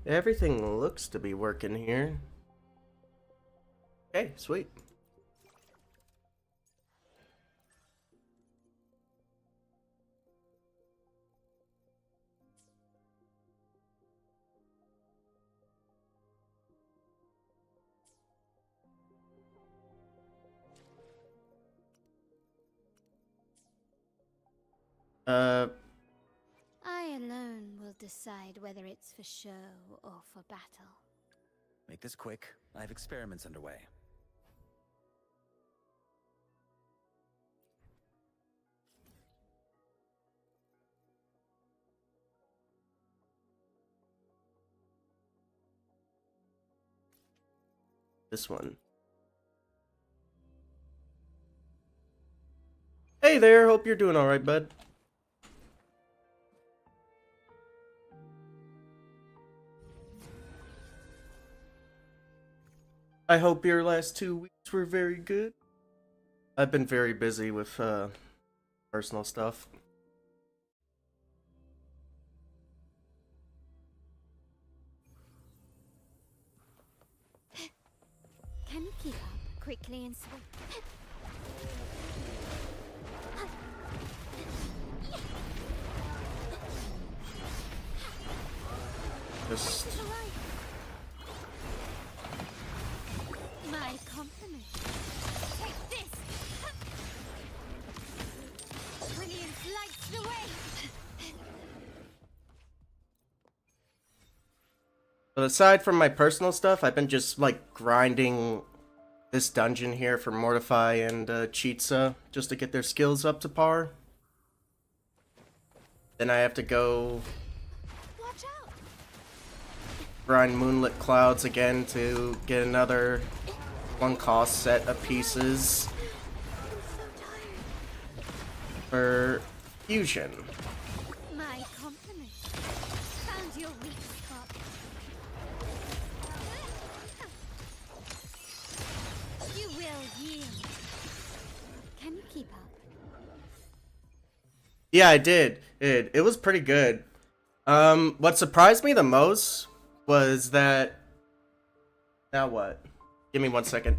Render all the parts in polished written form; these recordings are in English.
Everything looks to be working here. Okay, sweet. Uh, I alone will decide whether it's for show or for battle. Make this quick. I have experiments underway. this one. Hey there, hope you're doing alright, bud. I hope your last 2 weeks were very good. I've been very busy with, personal stuff. Can you keep up quickly and swift? Just... My compliment. Take this! Brilliance lights the way! But aside from my personal stuff, I've been just, like, grinding this dungeon here for Mortify and, Cheetsa, just to get their skills up to par. Then I have to go Watch out! grind Moonlit Clouds again to get another 1-cost set of pieces I'm so tired. for Fusion. My compliment. Found your weak spot. You will yield. Can you keep up? Yeah, I did. It was pretty good. What surprised me the most was that... Now what? Give me 1 second.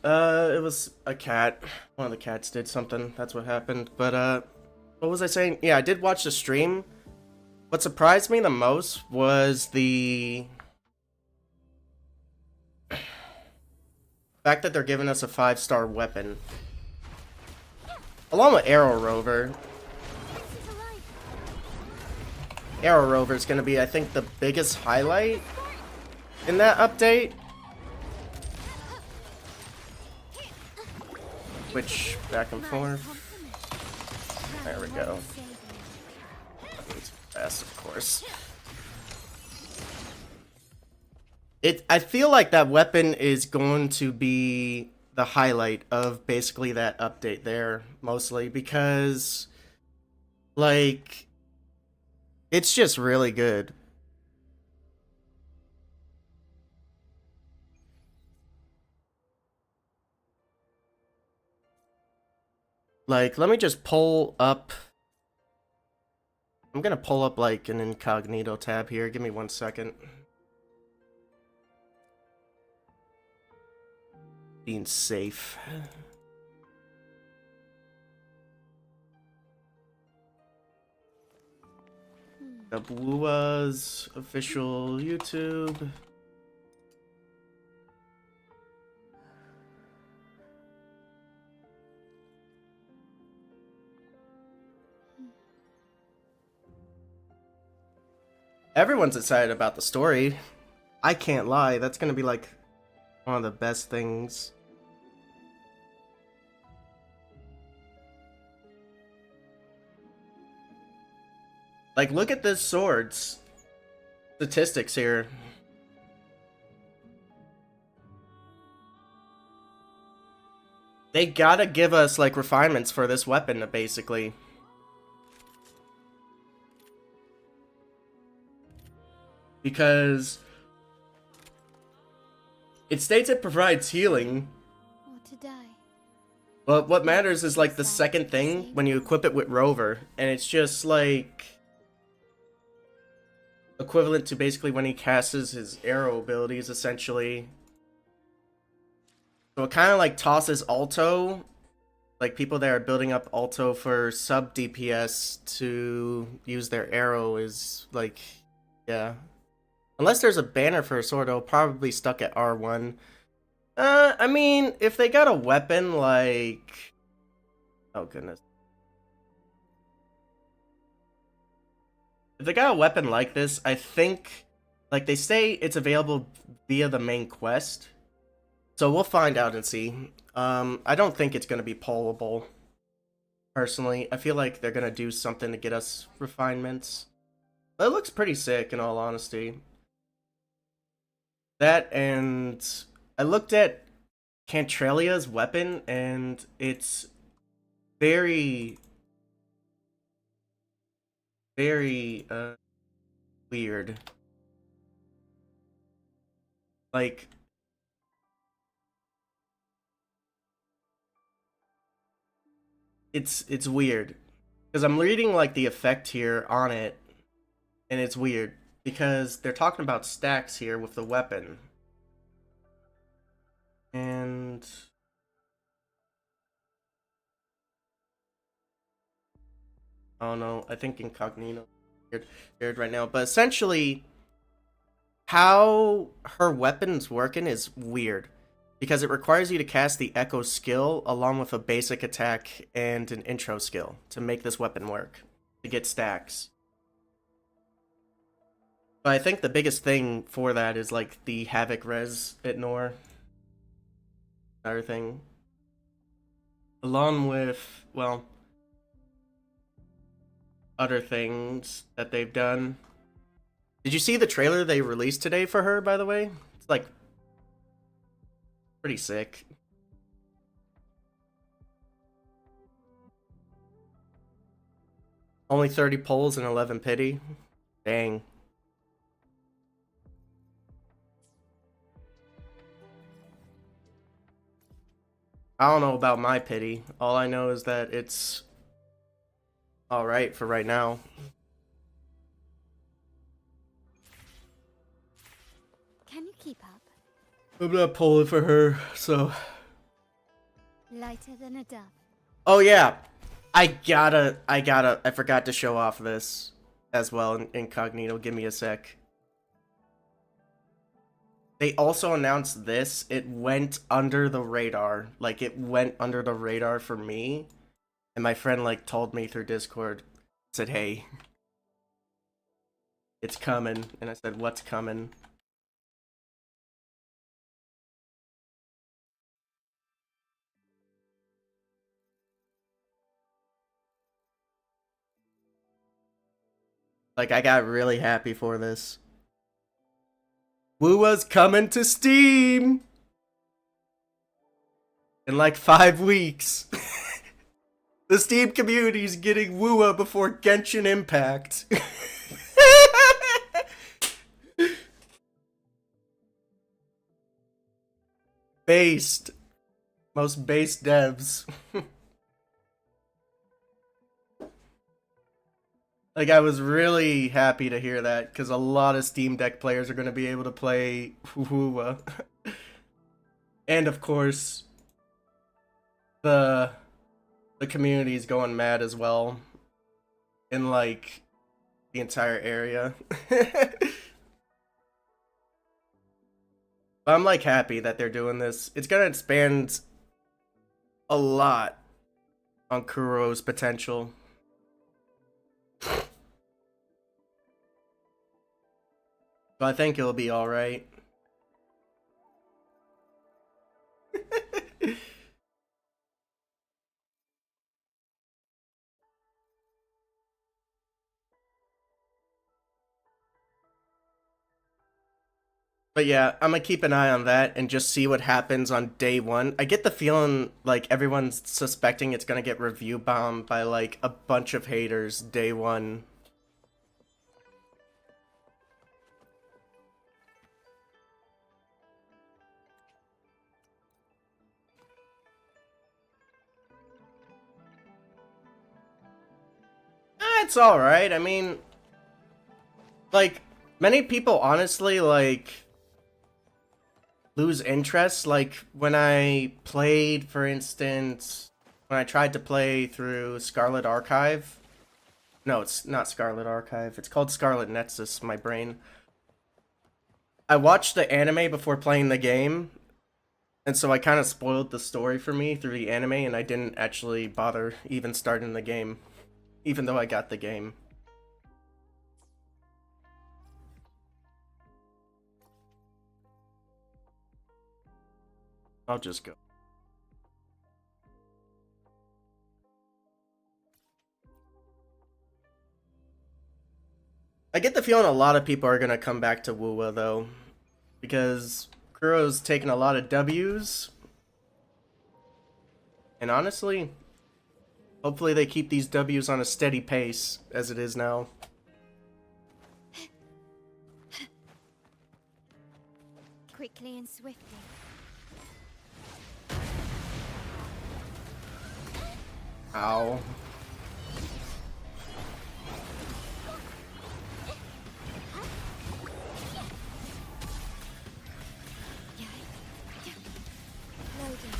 It was a cat. One of the cats did something. That's what happened. But, what was I saying? Yeah, I did watch the stream. What surprised me the most was the fact that they're giving us a 5-star weapon. Along with Arrow Rover. Arrow Rover is going to be, I think, the biggest highlight in that update. Switch back and forth. There we go. Fast, of course. I feel like that weapon is going to be the highlight of basically that update there, mostly, because, like, it's just really good. Like, let me just pull up... I'm gonna pull up, like, an incognito tab here. Give me 1 second. Being safe. Gabua's official YouTube. Everyone's excited about the story. I can't lie, that's gonna be like one of the best things. Like, look at this sword's statistics here. They gotta give us, like, refinements for this weapon, basically. Because it states it provides healing, Or to die. but what matters is, like, the second thing when you equip it with Rover, and it's just, like, equivalent to basically when he casts his arrow abilities, essentially. So it kind of, like, tosses Alto, like, people that are building up Alto for sub DPS to use their arrow is, like, yeah. Unless there's a banner for a sword, it'll probably stuck at R1. I mean, if they got a weapon like... Oh, goodness. If they got a weapon like this, I think... Like, they say it's available via the main quest. So we'll find out and see. I don't think it's going to be pullable. Personally, I feel like they're going to do something to get us refinements. But it looks pretty sick, in all honesty. That, and I looked at Cantrelia's weapon, and it's very, very weird. Like, it's weird because I'm reading like the effect here on it, and it's weird because they're talking about stacks here with the weapon, and I don't know. I think incognito weird right now, but essentially, how her weapon's working is weird because it requires you to cast the Echo skill along with a basic attack and an intro skill to make this weapon work, to get stacks. But I think the biggest thing for that is like the Havoc res at Nor. Another thing. Along with, well, other things that they've done. Did you see the trailer they released today for her, by the way? It's like pretty sick. Only 30 polls and 11 pity. Dang. I don't know about my pity. All I know is that it's alright for right now. Can you keep up? I'm not polling for her, so... Lighter than a dove. Oh yeah! I forgot to show off this as well in incognito. Give me a sec. They also announced this. It went under the radar. Like, it went under the radar for me. And my friend, like, told me through Discord. Said, hey. It's coming. And I said, what's coming? Like, I got really happy for this. Woowa's coming to Steam! In like 5 weeks. The Steam community's getting Woowa before Genshin Impact. Based. Most based devs. Like, I was really happy to hear that, because a lot of Steam Deck players are going to be able to play Woowa. And, of course, the community is going mad as well. In, like, the entire area. But I'm, like, happy that they're doing this. It's going to expand a lot on Kuro's potential. So I think it'll be alright. But yeah, I'm gonna keep an eye on that and just see what happens on day one. I get the feeling like everyone's suspecting it's gonna get review bombed by like a bunch of haters day one. It's alright. I mean, like, many people honestly, like, lose interest. Like, when I played, for instance, when I tried to play through Scarlet Archive. No, it's not Scarlet Archive. It's called Scarlet Nexus, my brain. I watched the anime before playing the game, and so I kind of spoiled the story for me through the anime, and I didn't actually bother even starting the game, even though I got the game. I'll just go. I get the feeling a lot of people are gonna come back to Wuwa though, because Kuro's taken a lot of W's, and honestly, hopefully they keep these W's on a steady pace as it is now. Quickly and swiftly. Ow. Loading.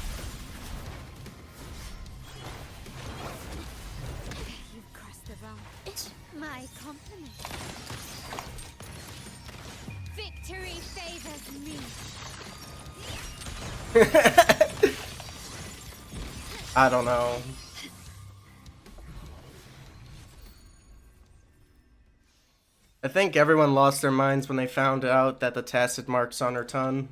You've crossed the wrong. My compliment. Victory favors me. I don't know. I think everyone lost their minds when they found out that the tacit marks on her tongue.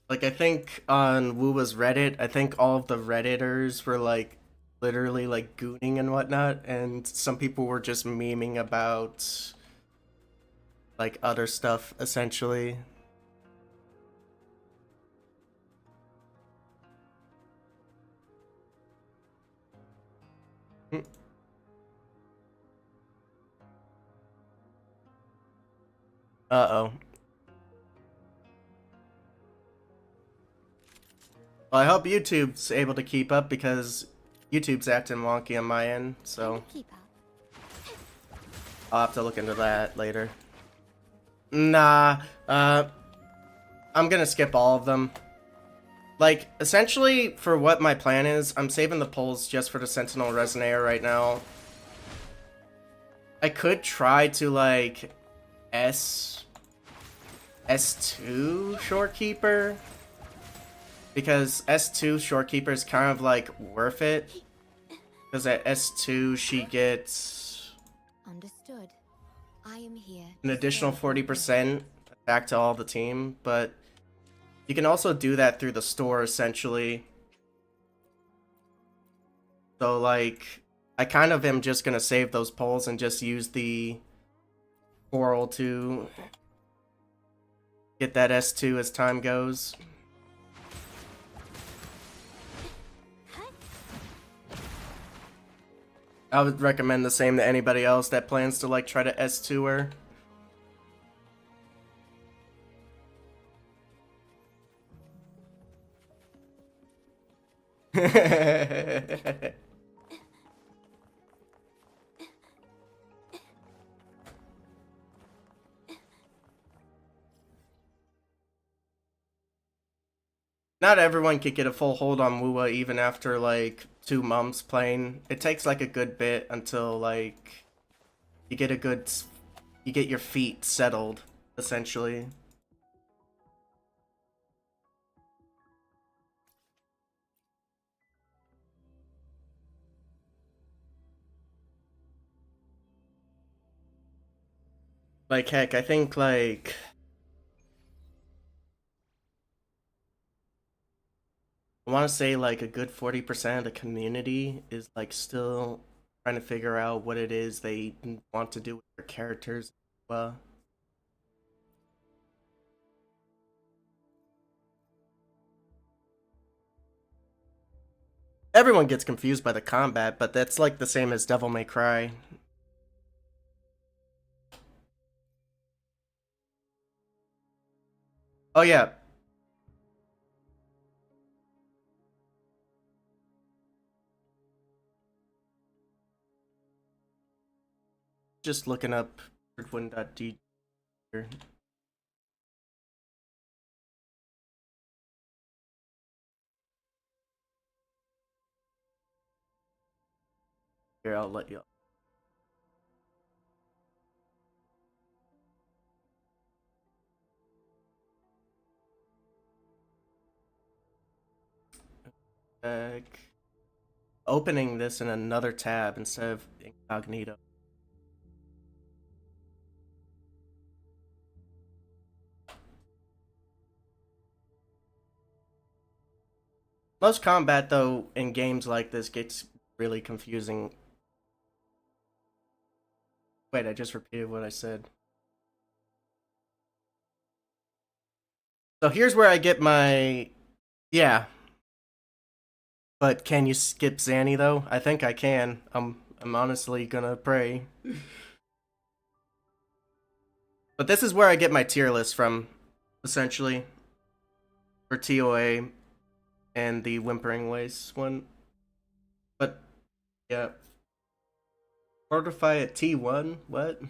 Like, I think on Wuwa's Reddit, I think all of the Redditors were, like, literally, like, gooning and whatnot, and some people were just memeing about, like, other stuff, essentially. Uh-oh. Well, I hope YouTube's able to keep up, because YouTube's acting wonky on my end, so Keep up. I'll have to look into that later. Nah, I'm gonna skip all of them. Like, essentially, for what my plan is, I'm saving the polls just for the Sentinel Resonator right now. I could try to, like, S2 Shorekeeper, because S2 Shorekeeper is kind of, like, worth it. Because at S2, she gets Understood. I am here. an additional 40% back to all the team, but you can also do that through the store, essentially. So, like, I kind of am just gonna save those polls and just use the Coral to get that S2 as time goes. I would recommend the same to anybody else that plans to, like, try to S2 her. Not everyone could get a full hold on Wuwa even after, like, 2 months playing. It takes, like, a good bit until, like, you get you get your feet settled, essentially. Like, heck, I think, like, I want to say, like, a good 40% of the community is, like, still trying to figure out what it is they want to do with their characters Everyone gets confused by the combat, but that's like the same as Devil May Cry. Oh yeah. Just looking up Birdwin.d here. Here, I'll let you. Opening this in another tab instead of incognito. Most combat, though, in games like this gets really confusing. Wait, I just repeated what I said. So here's where I get my... Yeah. But can you skip Zanny, though? I think I can. I'm honestly gonna pray. But this is where I get my tier list from, essentially. For TOA and the Whimpering Waste one. But, yeah. Fortify at T1? What?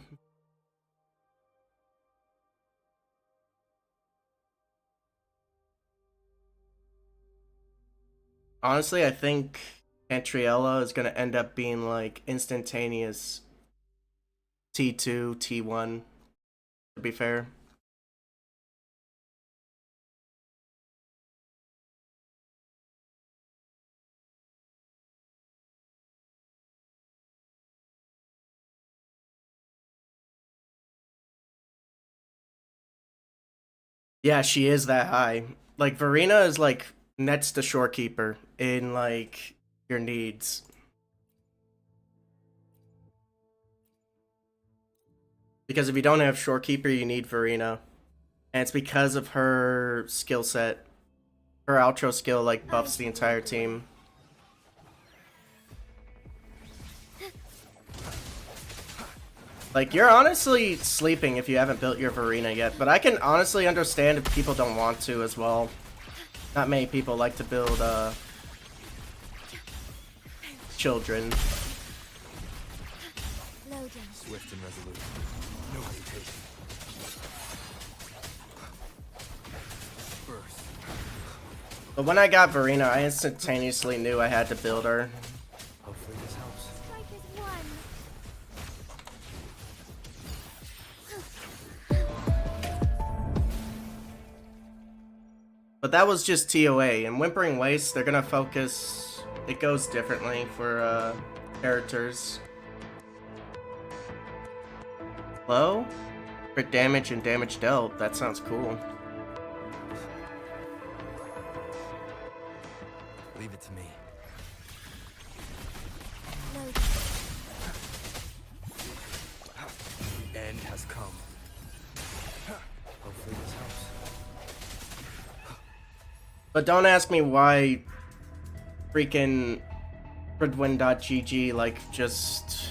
Honestly, I think Antriella is going to end up being like instantaneous T2, T1, to be fair. Yeah, she is that high. Like, Verena is like next to Shorekeeper in like your needs. Because if you don't have Shorekeeper, you need Verena. And it's because of her skill set. Her outro skill like buffs the entire team. Like, you're honestly sleeping if you haven't built your Verena yet, but I can honestly understand if people don't want to as well. Not many people like to build, children. Swift and resolute. No hesitation. First. But when I got Verena, I instantaneously knew I had to build her. Hopefully this helps. Strike is one. But that was just TOA. And Whimpering Waste, they're gonna focus... It goes differently for, characters. Low? Crit damage and damage dealt. That sounds cool. Leave it to me. The end has come. Hopefully this helps. But don't ask me why freaking Fredwin.gg like just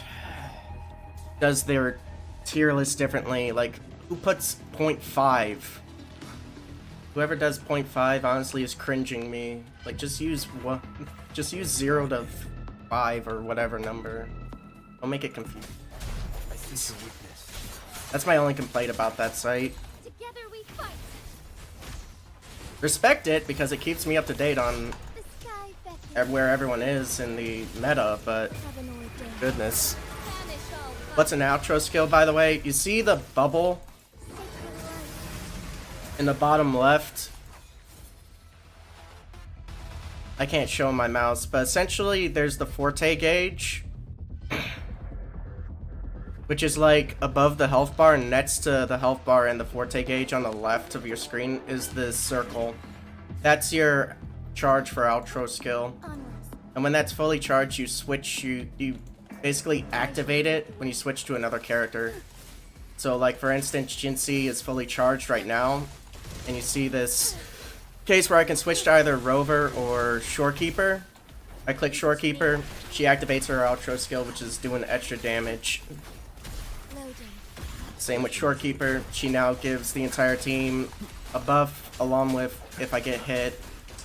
does their tier list differently. Like, who puts 0.5? Whoever does 0.5 honestly is cringing me. Like, just use 0 to 5 or whatever number. Don't make it confusing. I sense your weakness. That's my only complaint about that site. Together we fight. Respect it because it keeps me up to date on The sky beckons. where everyone is in the meta, but Have an ordained. goodness. Banish all What's an outro skill, by the way? You see the bubble sacred light. in the bottom left? I can't show my mouse, but essentially there's the forte gauge, which is like above the health bar, and next to the health bar and the forte gauge on the left of your screen is this circle. That's your charge for outro skill. Onwards. And when that's fully charged, you switch, you basically activate it when you switch to another character. So like for instance, Jinsei is fully charged right now, and you see this case where I can switch to either Rover or Shorekeeper. I click Shorekeeper, she activates her outro skill, which is doing extra damage. Loading. Same with Shorekeeper, she now gives the entire team a buff, along with, if I get hit,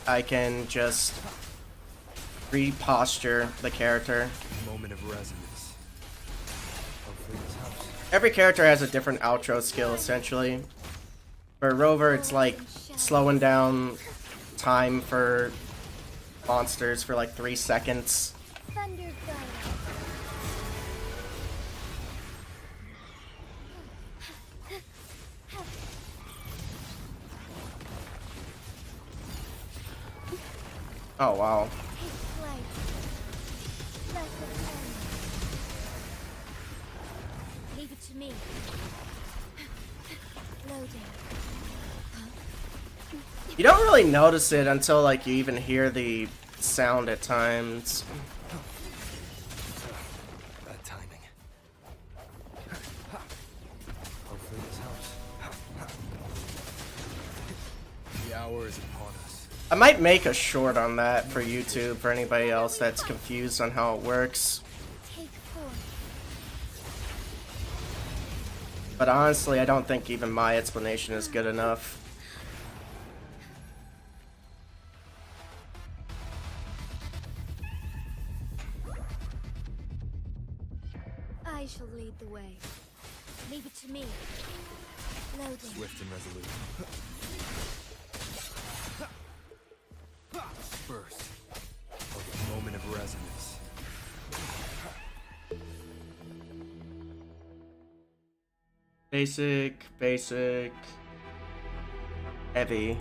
I can just reposture the character. Moment of resonance. Hopefully this helps. Every character has a different outro skill, essentially. For Rover, it's like slowing down time for monsters for like 3 seconds. Thunder Guide. Oh wow. Take flight. Let it end. Leave it to me. Loading. You don't really notice it until like you even hear the sound at times. Bad timing. Hopefully this helps. The hour is upon us. I might make a short on that for YouTube for anybody else that's confused on how it works. Take form. But honestly, I don't think even my explanation is good enough. I shall lead the way. Leave it to me. Loading. Swift and resolute. Burst of a moment of resonance. Basic, heavy.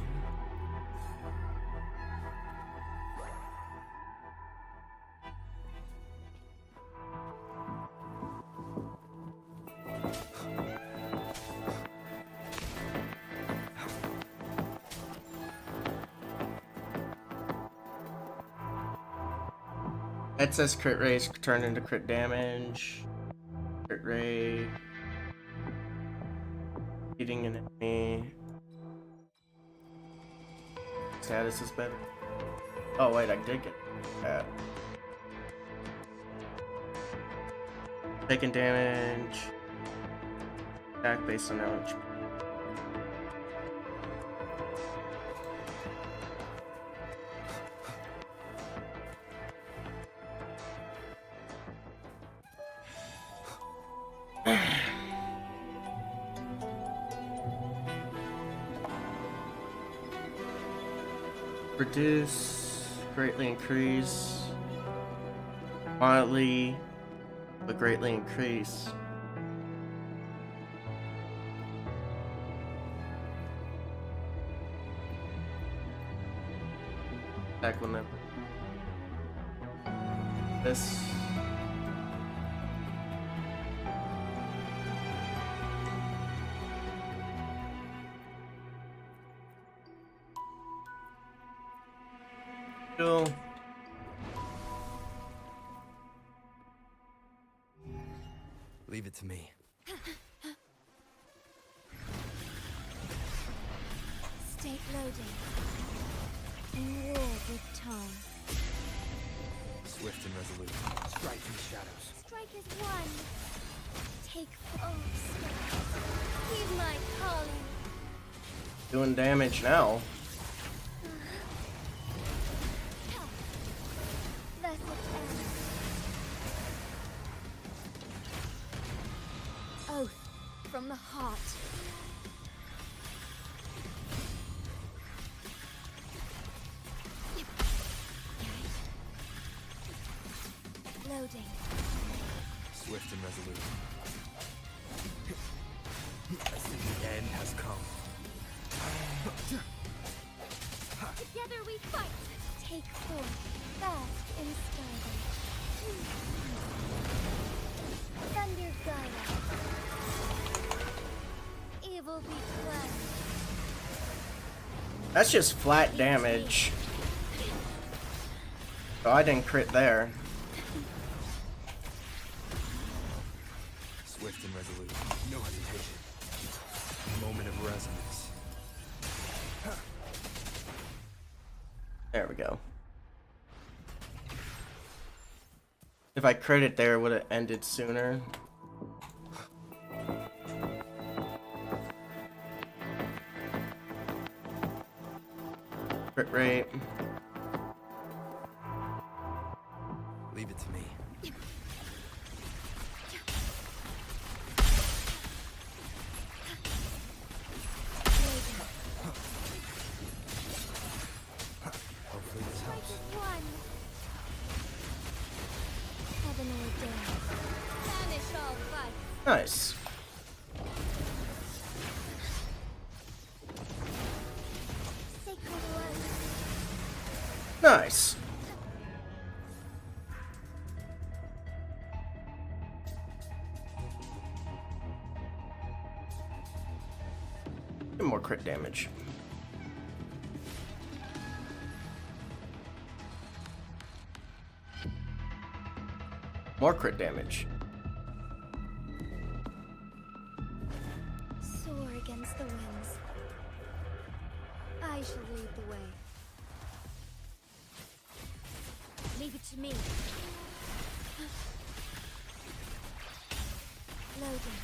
That says crit rate turned into crit damage. Crit rate. Hitting an enemy. Status is better. Oh wait, I did get that. Taking damage. Attack based on damage. Reduce, greatly increase, mildly, but greatly increase. Attack will never. This. Cool. Leave it to me. State loading. In war with time. Swift and resolute. Strike in the shadows. Strike is one. Take heed my calling. Doing damage now. Let it end. Oath from the heart. Loading. Swift and resolute. I think the end has come. Together we fight. Take form. Fast and sturdy. Thunder Gaia. Evil be cleansed. That's just flat damage. So I didn't crit there. Swift and resolute. resolute. No hesitation. Moment of resonance. There we go. If I crit it there, it would have ended sooner. Crit rate. Leave it to me. Hopefully this helps. One. Heaven ordained. Banish all vice. Nice. Sacred light. Nice. Get more crit damage. More crit damage. Soar against the winds. I shall lead the way. Leave it to me. Loading.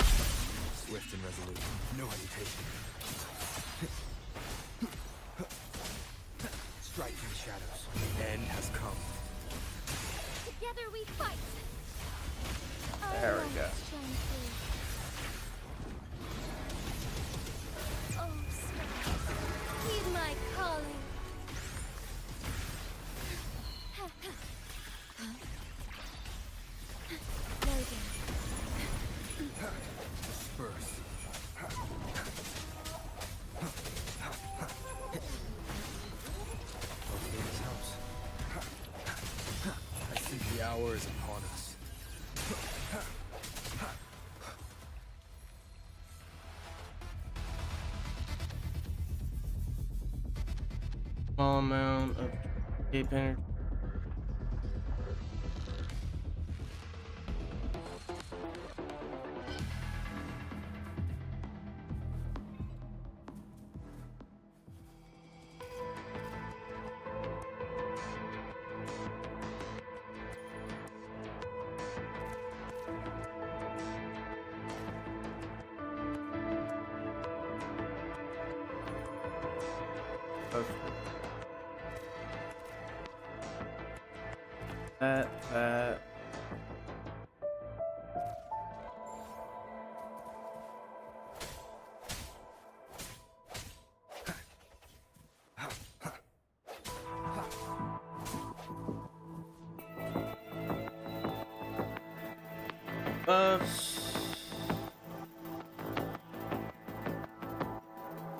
Swift and resolute. No hesitation. Strike from the shadows. The end has come. Together we fight. There we go. Oh, stars, heed my calling. Loading. Disperse. Hopefully this helps. I think the hour is upon us. Small amount of cape energy. That.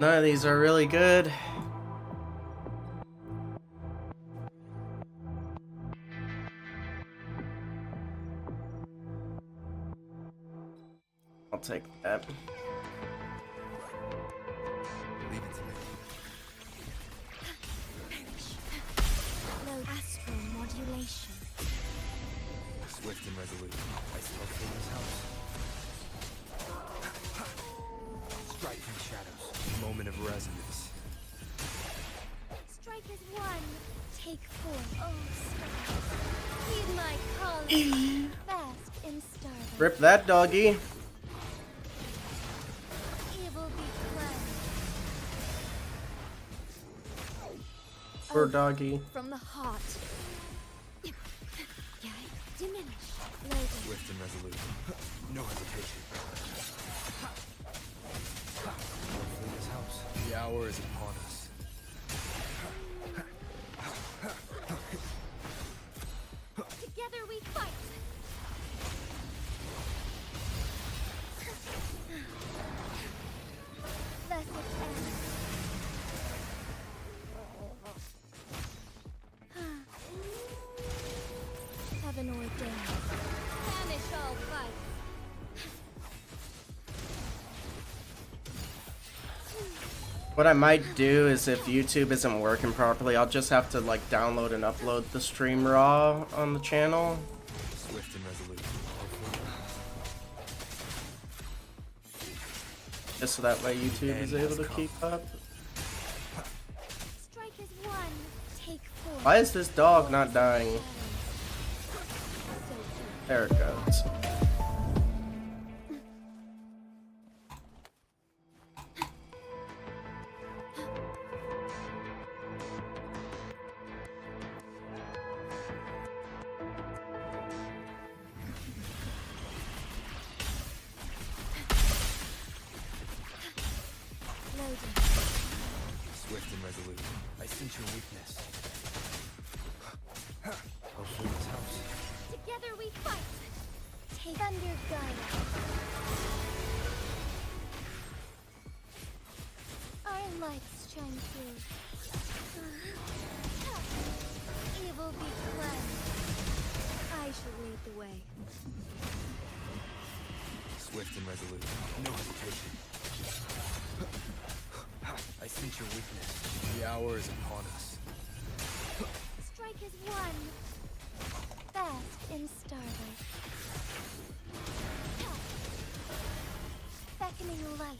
None of these are really good. I'll take that. Leave it to me. Low astral modulation. Swift and resolute. I still think this helps. Strike from the shadows. Moment of resonance. Strike as one. Take forth. Oh, stars. Heed my calling. Fast in stardom. Rip that doggy. Evil be cleansed. Poor doggy. From the heart. Diminish. Loading. Swift and resolute. No hesitation. Hopefully this helps. The hour is upon us. Together we fight. Blessed end. Heaven ordained. Banish all vice. What I might do is if YouTube isn't working properly, I'll just have to like download and upload the stream raw on the channel. Swift and resolute. Just so that way YouTube is able to keep up. Strike is one. Take four. Why is this dog not dying? So There it goes. loading. Swift and resolute. I sense your weakness. Hopefully this helps. Together we fight. Take under Gaia. Our lights shine through. Evil be cleansed. I shall lead the way. Swift and resolute. No hesitation. I sense your weakness. The hour is upon us. Strike is one. Fast in starlight. Beckoning light.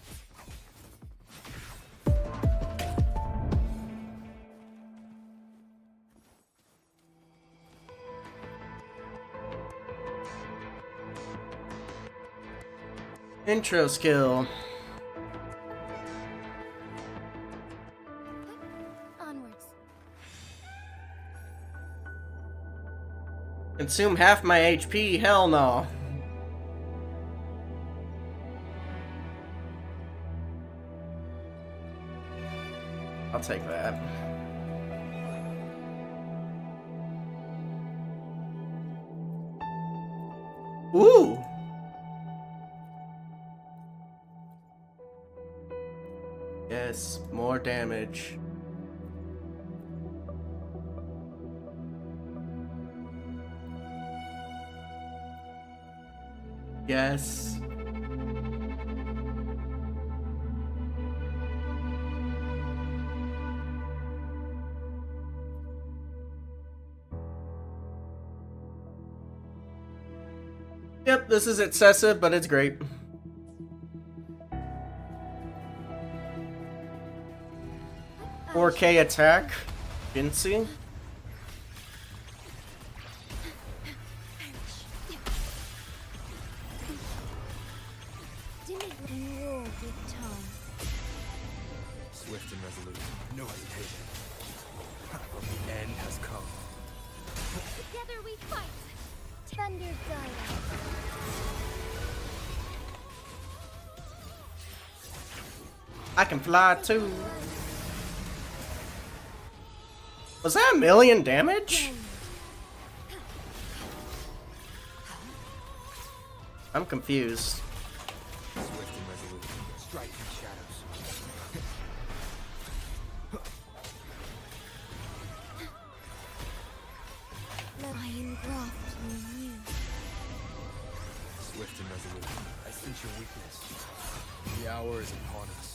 Intro skill. Onwards. Consume half my HP? Hell no. I'll take that. Ooh! Yes, more damage. Yes. Yep, this is excessive, but it's great. 4K attack. Vinci. War with time. Swift and resolute. No hesitation. The end has come. Together we fight. Thunder Gaia. I can fly too. Was that 1,000,000 damage? I'm confused. Swift and resolute. Strike in shadows. I engraft in you. Swift and resolute. I sense your weakness. The hour is upon us.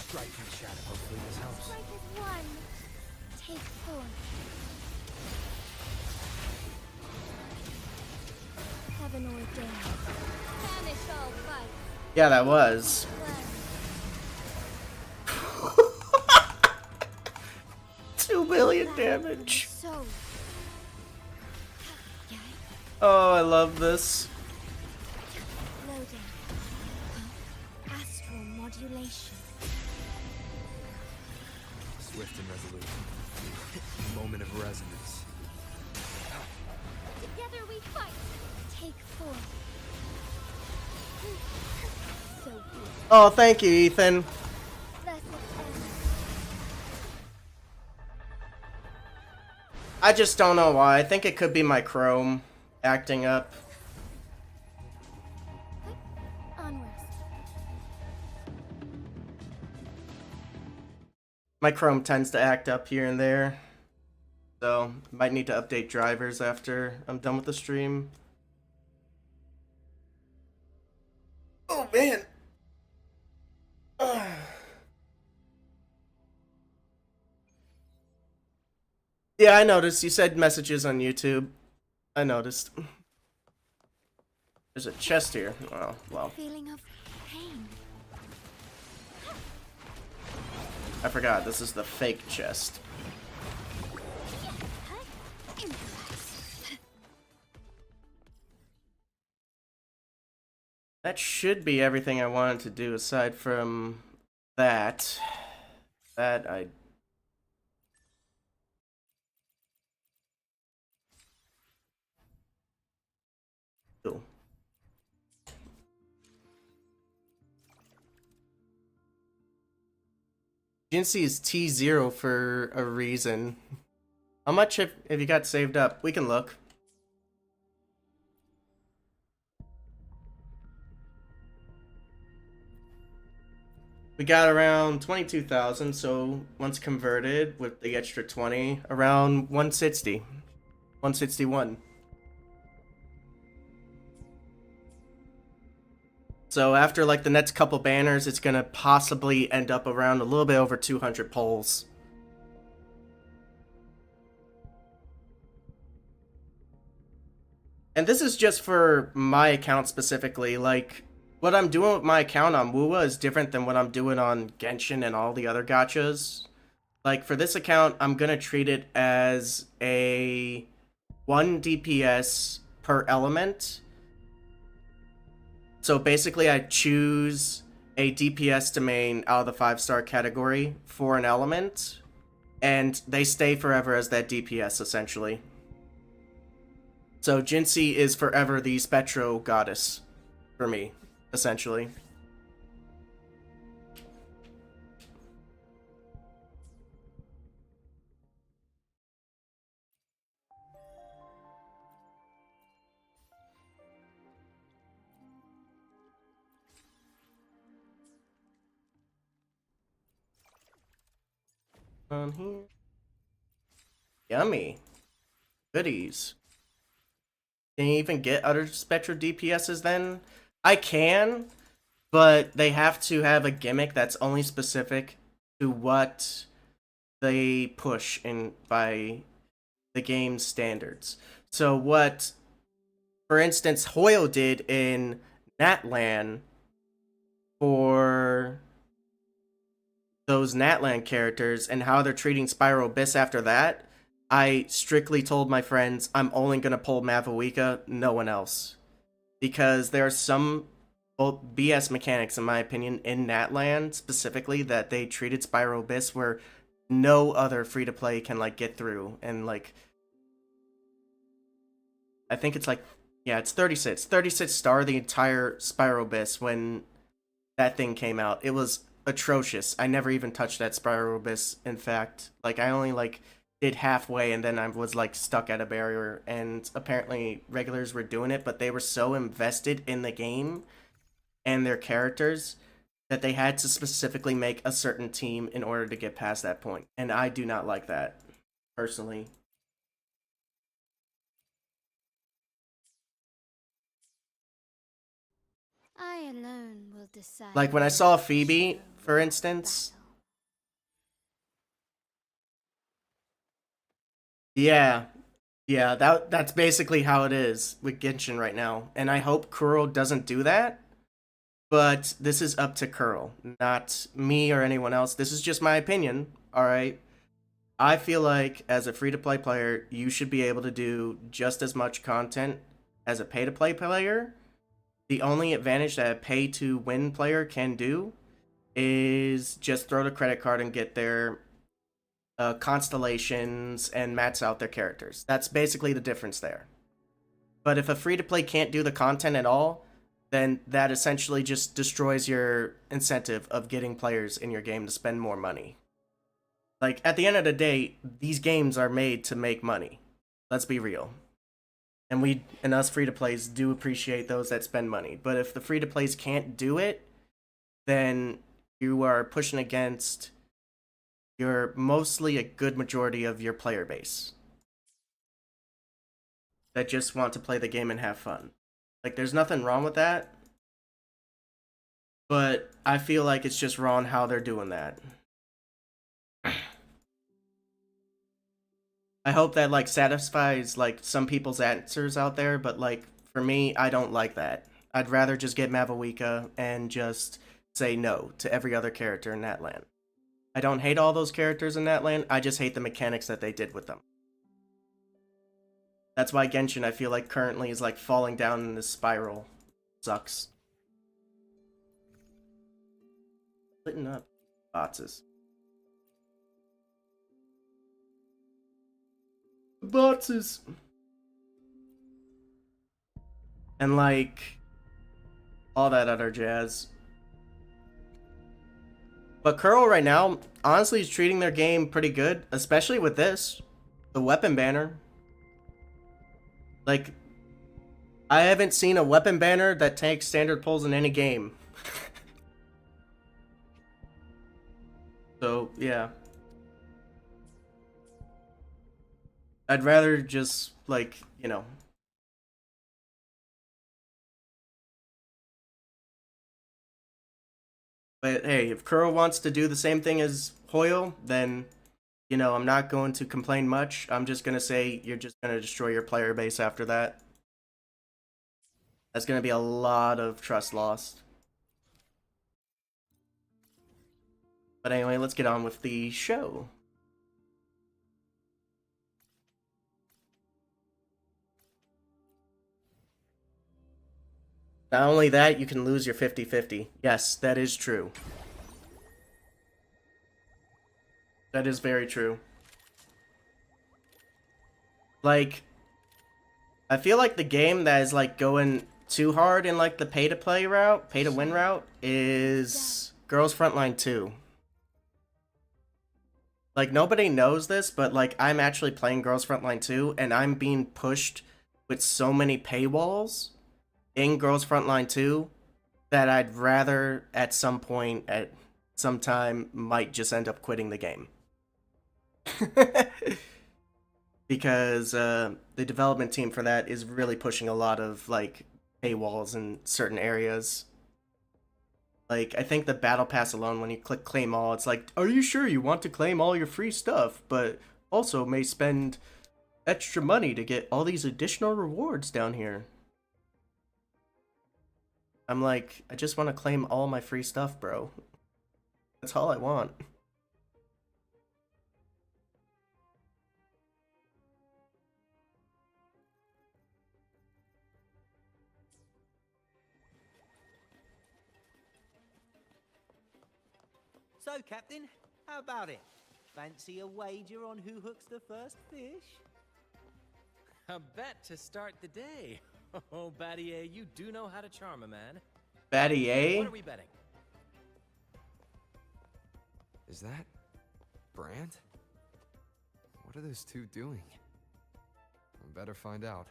Strike in shadow. Hopefully this helps. Strike is one. Take four. Heaven ordained. Banish all fight. Yeah, that was. Cleanse. 2,000,000 damage. So. Yay. Oh, I love this. Loading. Astral modulation. Swift and resolute. Moment of resonance. Together we fight. Take four. So good. Oh, thank you, Ethan. Blessed end. I just don't know why. I think it could be my Chrome acting up. Onwards. My Chrome tends to act up here and there. So, might need to update drivers after I'm done with the stream. Oh, man. Yeah, I noticed. You said messages on YouTube. I noticed. There's a chest here. Oh, well. Feeling of pain. I forgot, this is the fake chest. That should be everything I wanted to do aside from that. That I... Cool. Jinxie is T0 for a reason. How much have you got saved up? We can look. We got around 22,000, so once converted with the extra 20, around 160. 161. So after like the next couple banners, it's gonna possibly end up around a little bit over 200 polls. And this is just for my account specifically. Like, what I'm doing with my account on Wuwa is different than what I'm doing on Genshin and all the other gachas. Like, for this account, I'm gonna treat it as a 1 DPS per element. So basically, I choose a DPS domain out of the 5-star category for an element, and they stay forever as that DPS, essentially. So Jinxie is forever the Spectro goddess for me, essentially. On here. Yummy. Goodies. Can you even get other Spectro DPSs then? I can, but they have to have a gimmick that's only specific to what they push in by the game's standards. So what, for instance, Hoyo did in Natlan for those Natlan characters and how they're treating Spyro Abyss after that, I strictly told my friends I'm only going to pull Mavuika, no one else. Because there are some BS mechanics, in my opinion, in Natlan specifically, that they treated Spyro Abyss where no other free-to-play can, like, get through. And, like, I think it's like, yeah, it's 36. 36 star the entire Spyro Abyss when that thing came out. It was atrocious. I never even touched that Spyro Abyss, in fact. Like, I only, like, did halfway and then I was, like, stuck at a barrier. And apparently regulars were doing it, but they were so invested in the game and their characters that they had to specifically make a certain team in order to get past that point. And I do not like that, personally. I alone will decide. Like, when I saw Phoebe, for instance... Yeah, that's basically how it is with Genshin right now. And I hope Kuro doesn't do that, but this is up to Kuro, not me or anyone else. This is just my opinion, alright? I feel like, as a free-to-play player, you should be able to do just as much content as a pay-to-play player. The only advantage that a pay-to-win player can do is just throw the credit card and get their constellations and max out their characters. That's basically the difference there. But if a free-to-play can't do the content at all, then that essentially just destroys your incentive of getting players in your game to spend more money. Like, at the end of the day, these games are made to make money. Let's be real. And us free-to-plays do appreciate those that spend money. But if the free-to-plays can't do it, then you are pushing against you're mostly a good majority of your player base that just want to play the game and have fun. Like, there's nothing wrong with that, but I feel like it's just wrong how they're doing that. I hope that, like, satisfies, like, some people's answers out there, but, like, for me, I don't like that. I'd rather just get Mavuika and just say no to every other character in that land. I don't hate all those characters in that land, I just hate the mechanics that they did with them. That's why Genshin, I feel like, currently is like falling down in this spiral. Sucks. Splitting up boxes. Boxes. And like all that other jazz. But Curl right now, honestly, is treating their game pretty good, especially with this, the weapon banner. Like, I haven't seen a weapon banner that takes standard pulls in any game. So, yeah. I'd rather just, like, you know. But hey, if Kuro wants to do the same thing as Hoyle, then, you know, I'm not going to complain much. I'm just going to say you're just going to destroy your player base after that. That's going to be a lot of trust lost. But anyway, let's get on with the show. Not only that, you can lose your 50-50. Yes, that is true. That is very true. Like, I feel like the game that is like going too hard in like the pay-to-play route, pay-to-win route, is Girls Frontline 2. Like, nobody knows this, but like, I'm actually playing Girls Frontline 2, and I'm being pushed with so many paywalls in Girls Frontline 2 that I'd rather at some point at some time might just end up quitting the game. Because the development team for that is really pushing a lot of like paywalls in certain areas. Like, I think the battle pass alone, when you click claim all, it's like, are you sure you want to claim all your free stuff, but also may spend extra money to get all these additional rewards down here? I'm like, I just want to claim all my free stuff, bro. That's all I want. So, Captain, how about it? Fancy a wager on who hooks the first fish? A bet to start the day. Oh, Battier, you do know how to charm a man. Battier? What are we betting? Is that Brant? What are those two doing? I better find out.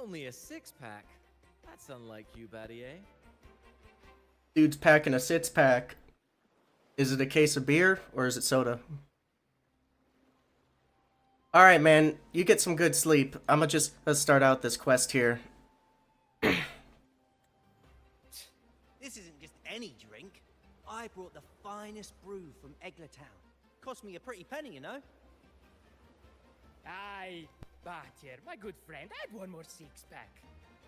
Only a six-pack? That's unlike you, Battier. Dude's packing a six-pack. Is it a case of beer, or is it soda? Alright, man. You get some good sleep. Let's start out this quest here. This isn't just any drink. I brought the finest brew from Eglertown. Cost me a pretty penny, you know? Aye, Battier, my good friend, add one more six-pack.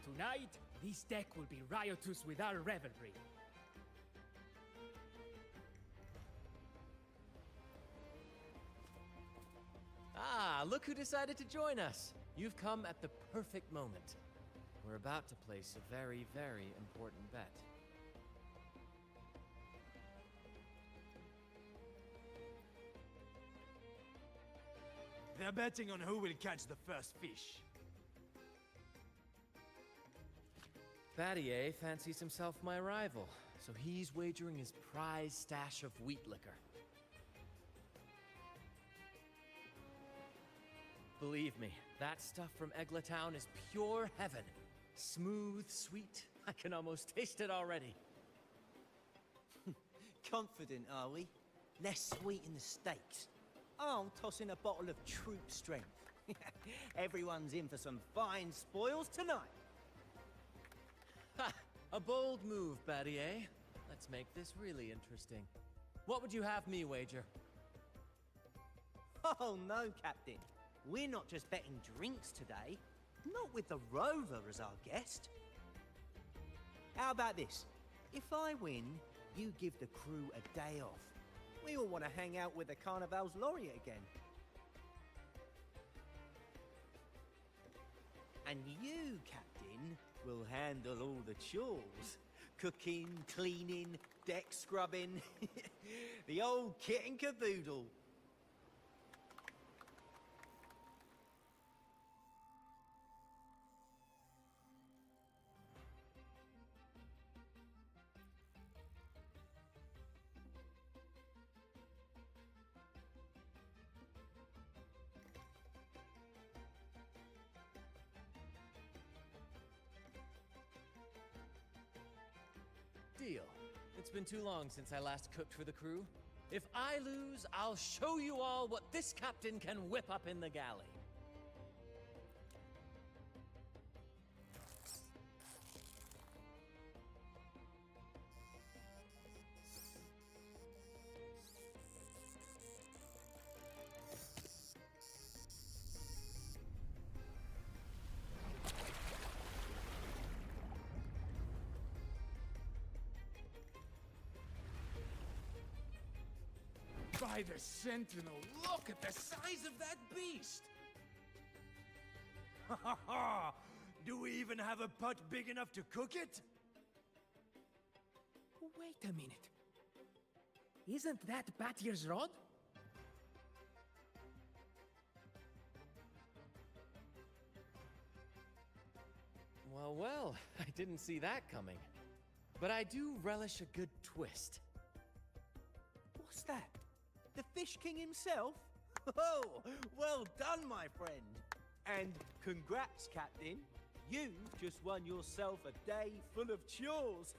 Tonight, this deck will be riotous with our revelry. Ah, look who decided to join us. You've come at the perfect moment. We're about to place a very, very important bet. They're betting on who will catch the first fish. Battier fancies himself my rival, so he's wagering his prize stash of wheat liquor. Believe me, that stuff from Eglertown is pure heaven. Smooth, sweet. I can almost taste it already. Confident, are we? Less sweet in the stakes. I'll toss in a bottle of troop strength. Everyone's in for some fine spoils tonight. Ha! A bold move, Battier. Let's make this really interesting. What would you have me wager? Oh no, Captain. We're not just betting drinks today. Not with the Rover as our guest. How about this? If I win, you give the crew a day off. We all want to hang out with the Carnival's laureate again. And you, Captain, will handle all the chores. Cooking, cleaning, deck scrubbing. The old kit and caboodle. Deal. It's been too long since I last cooked for the crew. If I lose, I'll show you all what this captain can whip up in the galley. By the Sentinel, look at the size of that beast! Ha ha ha! Do we even have a pot big enough to cook it? Wait a minute. Isn't that Battier's rod? Well, well, I didn't see that coming. But I do relish a good twist. What's that? The Fish King himself? Oh, well done, my friend. And congrats, Captain. You've just won yourself a day full of chores.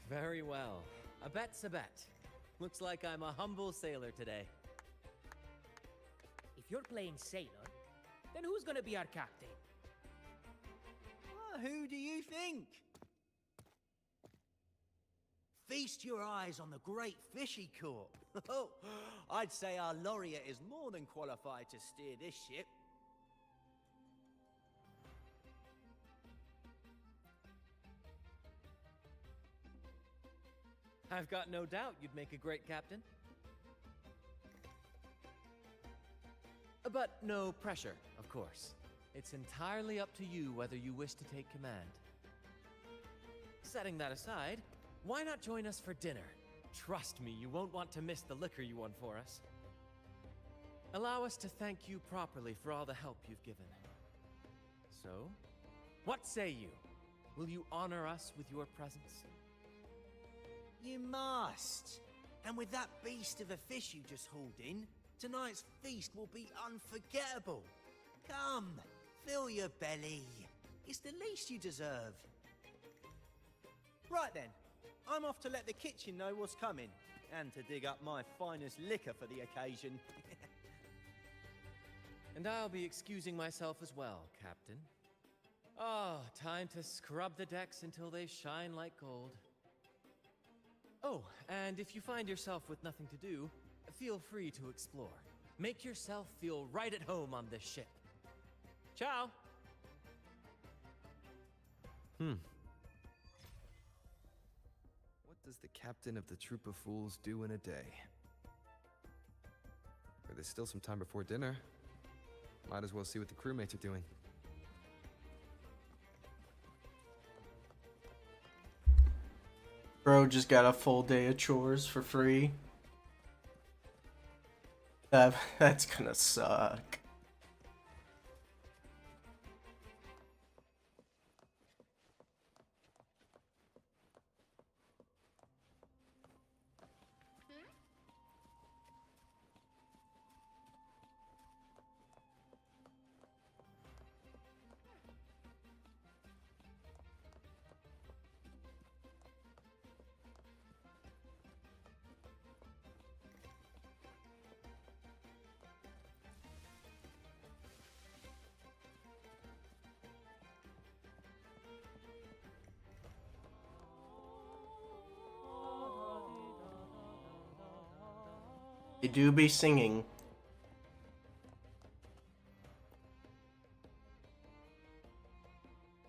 Very well. A bet's a bet. Looks like I'm a humble sailor today. If you're playing sailor, then who's gonna be our captain? Who do you think? Feast your eyes on the great fishy corps. Oh, I'd say our laureate is more than qualified to steer this ship. I've got no doubt you'd make a great captain. But no pressure, of course. It's entirely up to you whether you wish to take command. Setting that aside, why not join us for dinner? Trust me, you won't want to miss the liquor you won for us. Allow us to thank you properly for all the help you've given. So, what say you? Will you honor us with your presence? You must. And with that beast of a fish you just hauled in, tonight's feast will be unforgettable. Come, fill your belly. It's the least you deserve. Right then, I'm off to let the kitchen know what's coming, and to dig up my finest liquor for the occasion. And I'll be excusing myself as well, Captain. Oh, time to scrub the decks until they shine like gold. Oh, and if you find yourself with nothing to do, feel free to explore. Make yourself feel right at home on this ship. Ciao! What does the captain of the troop of fools do in a day? There's still some time before dinner. Might as well see what the crewmates are doing. Bro just got a full day of chores for free. That's gonna suck. They do be singing.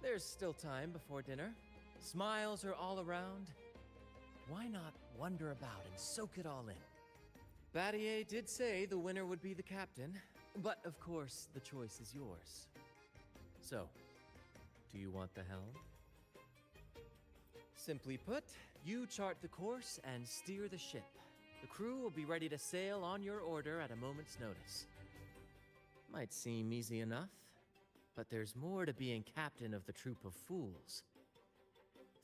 There's still time before dinner. Smiles are all around. Why not wander about and soak it all in? Battier did say the winner would be the captain, but of course the choice is yours. So, do you want the helm? Simply put, you chart the course and steer the ship. The crew will be ready to sail on your order at a moment's notice. Might seem easy enough, but there's more to being captain of the troop of fools.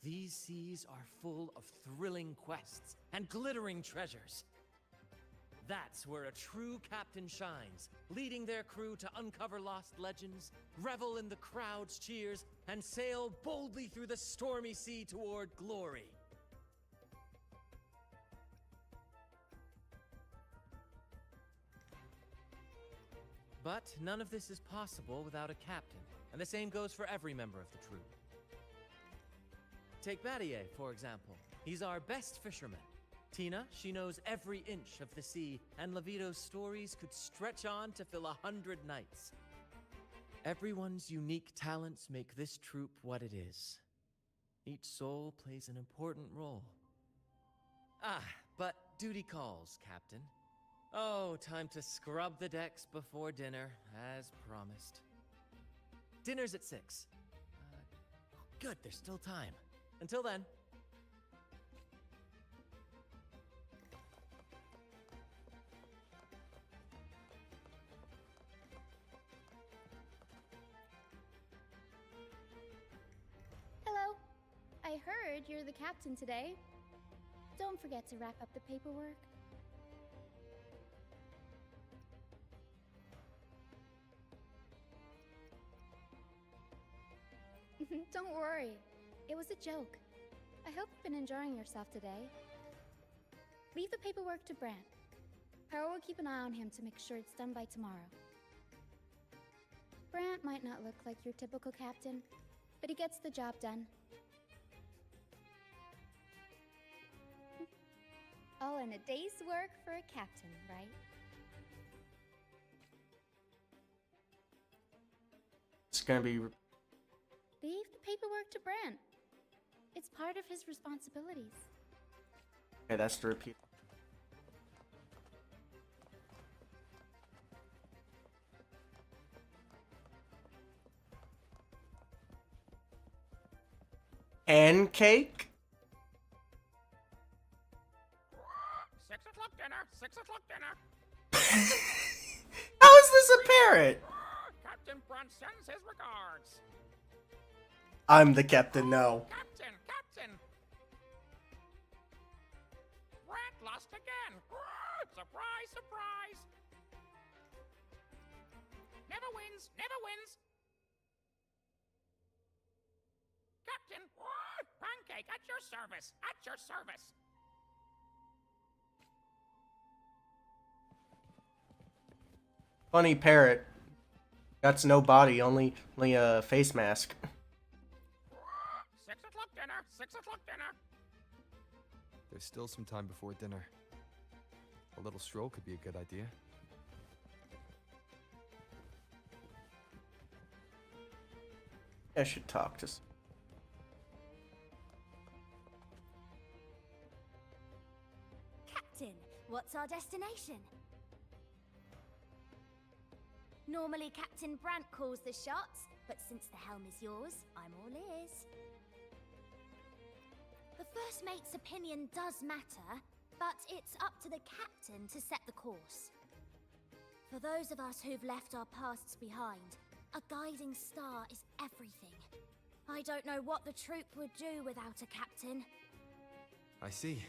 These seas are full of thrilling quests and glittering treasures. That's where a true captain shines, leading their crew to uncover lost legends, revel in the crowd's cheers, and sail boldly through the stormy sea toward glory. But none of this is possible without a captain, and the same goes for every member of the troop. Take Battier, for example. He's our best fisherman. Tina, she knows every inch of the sea, and Levito's stories could stretch on to fill 100 nights. Everyone's unique talents make this troop what it is. Each soul plays an important role. Ah, but duty calls, Captain. Oh, time to scrub the decks before dinner, as promised. Dinner's at 6. Good, there's still time. Until then. Hello. I heard you're the captain today. Don't forget to wrap up the paperwork. Don't worry. It was a joke. I hope you've been enjoying yourself today. Leave the paperwork to Brant. Pearl will keep an eye on him to make sure it's done by tomorrow. Brant might not look like your typical captain, but he gets the job done. All in a day's work for a captain, right? It's gonna be. Leave the paperwork to Brant. It's part of his responsibilities. Okay, that's the repeat. Pancake? 6 o'clock dinner! 6 o'clock dinner! How is this a parrot? Captain Brant sends his regards! I'm the captain now. Captain! Captain! Brant lost again! Surprise! Surprise! Never wins! Never wins! Captain! Pancake at your service! At your service! Funny parrot. Got no body, only a face mask. 6 o'clock dinner! 6 o'clock dinner! There's still some time before dinner. A little stroll could be a good idea. I should talk to. Captain, what's our destination? Normally Captain Brant calls the shots, but since the helm is yours, I'm all ears. The first mate's opinion does matter, but it's up to the captain to set the course. For those of us who've left our pasts behind, a guiding star is everything. I don't know what the troop would do without a captain. I see.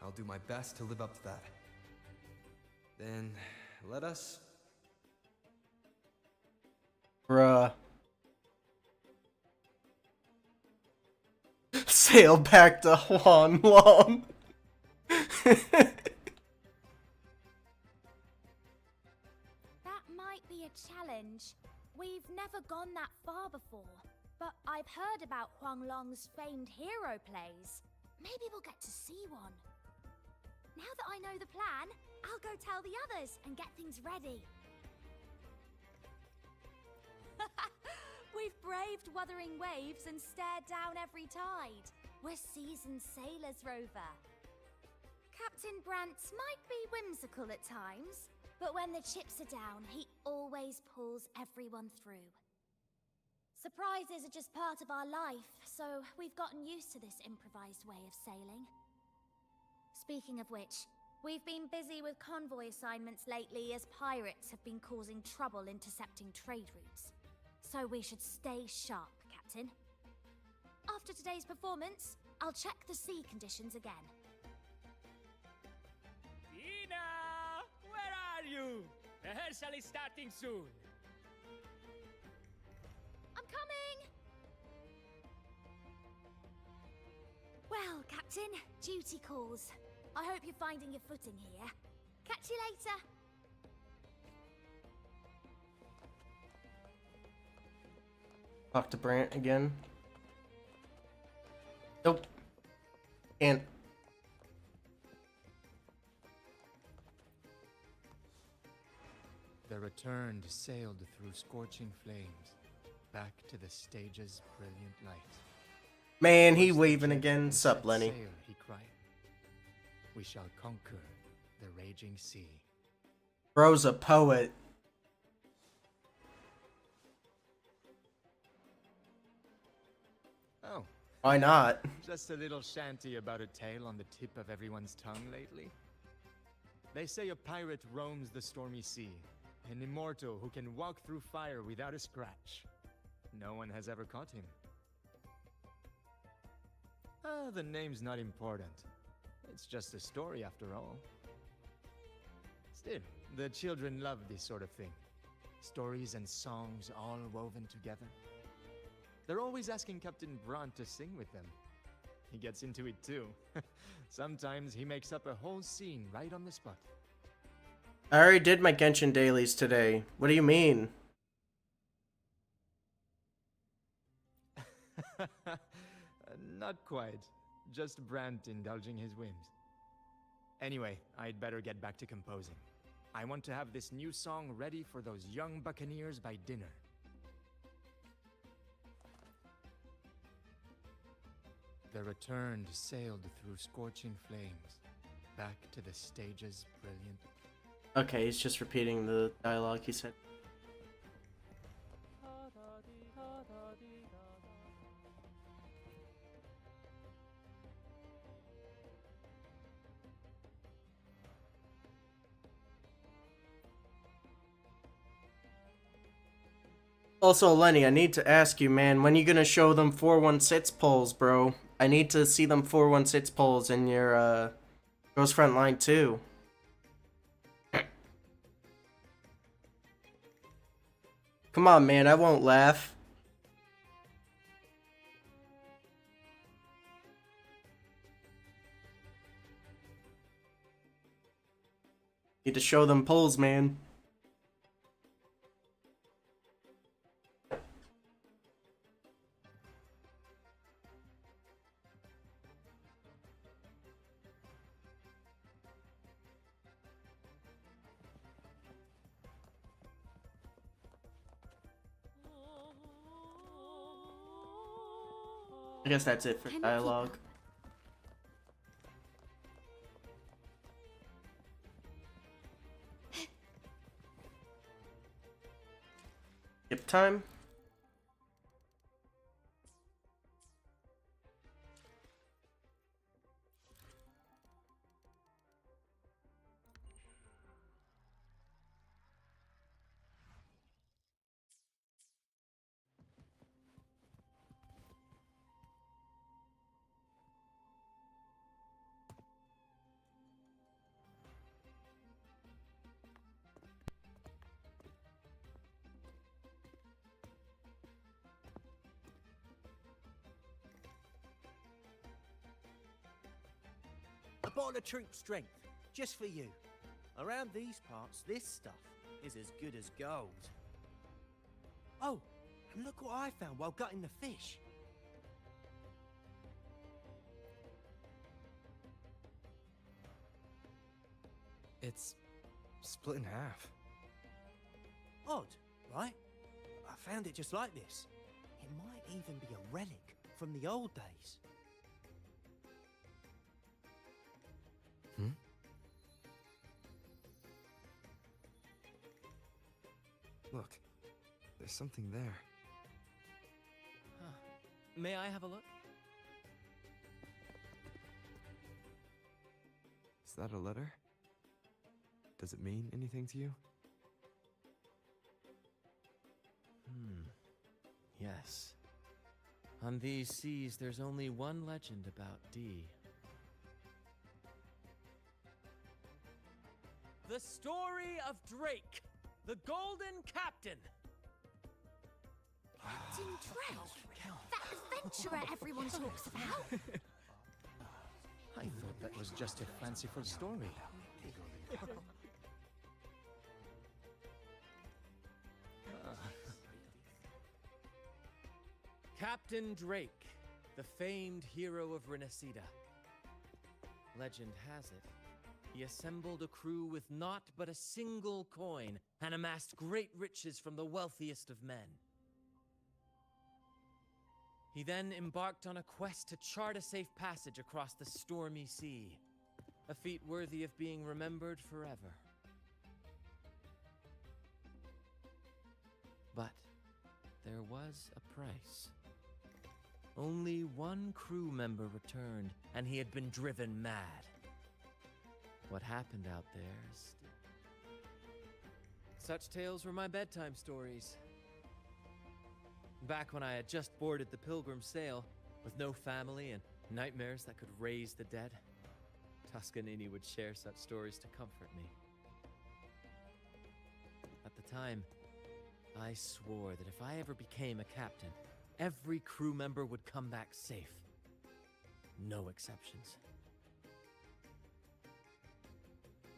I'll do my best to live up to that. Then, let us... Bruh. Sail back to Huan Long. That might be a challenge. We've never gone that far before, but I've heard about Huanglong's famed hero plays. Maybe we'll get to see one. Now that I know the plan, I'll go tell the others and get things ready. We've braved wuthering waves and stared down every tide. We're seasoned sailors, Rover. Captain Brant might be whimsical at times, but when the chips are down, he always pulls everyone through. Surprises are just part of our life, so we've gotten used to this improvised way of sailing. Speaking of which, we've been busy with convoy assignments lately as pirates have been causing trouble intercepting trade routes. So we should stay sharp, Captain. After today's performance, I'll check the sea conditions again. Tina! Where are you? Rehearsal is starting soon. I'm coming! Well, Captain, duty calls. I hope you're finding your footing here. Catch you later. Talk to Brant again. Nope. Can't. The returned sailed through scorching flames, back to the stage's brilliant light. Man, he Towards the waving jet again. and Sup, set Lenny? sail, he cried. We shall conquer the raging sea. Bro's a poet. Oh, Why not? just a little shanty about a tale on the tip of everyone's tongue lately. They say a pirate roams the stormy sea, an immortal who can walk through fire without a scratch. No one has ever caught him. The name's not important. It's just a story after all. Still, the children love this sort of thing. Stories and songs all woven together. They're always asking Captain Brant to sing with them. He gets into it too. Sometimes he makes up a whole scene right on the spot. I already did my Genshin dailies today. What do you mean? Not quite. Just Brant indulging his whims. Anyway, I'd better get back to composing. I want to have this new song ready for those young buccaneers by dinner. The returned sailed through scorching flames, back to the stage's brilliant... Okay, he's just repeating the dialogue he said. Also, Lenny, I need to ask you, man, when you gonna show them 416 polls, bro? I need to see them 416 polls in your, Ghost Frontline 2. Come on, man, I won't laugh. Need to show them polls, man. I guess that's it for dialogue. Skip time. A bottle of troop strength, just for you. Around these parts, this stuff is as good as gold. Oh, and look what I found while gutting the fish. It's split in half. Odd, right? I found it just like this. It might even be a relic from the old days. Hmm? Look, there's something there. Huh. May I have a look? Is that a letter? Does it mean anything to you? Yes. On these seas, there's only one legend about D. The story of Drake, the Golden Captain. Captain Drake! That adventurer everyone talks about! I thought that was just a fanciful story. Captain Drake, the famed hero of Renacida. Legend has it, he assembled a crew with naught but a single coin and amassed great riches from the wealthiest of men. He then embarked on a quest to chart a safe passage across the stormy sea, a feat worthy of being remembered forever. But there was a price. Only one crew member returned, and he had been driven mad. What happened out there is such tales were my bedtime stories. Back when I had just boarded the Pilgrim sail, with no family and nightmares that could raise the dead, Toscanini would share such stories to comfort me. At the time, I swore that if I ever became a captain, every crew member would come back safe. No exceptions.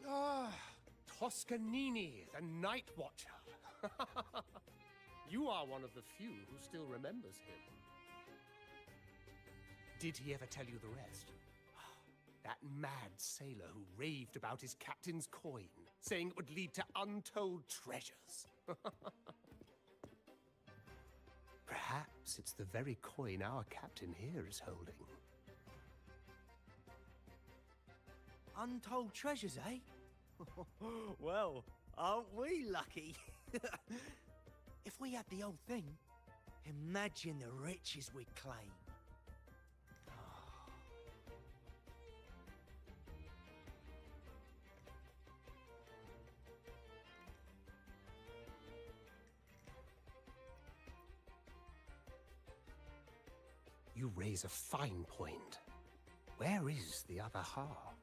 Ah, Toscanini, the Night Watcher. You are one of the few who still remembers him. Did he ever tell you the rest? That mad sailor who raved about his captain's coin, saying it would lead to untold treasures. Perhaps it's the very coin our captain here is holding. Untold treasures, eh? Well, aren't we lucky? If we had the old thing, imagine the riches we'd claim. You raise a fine point. Where is the other half?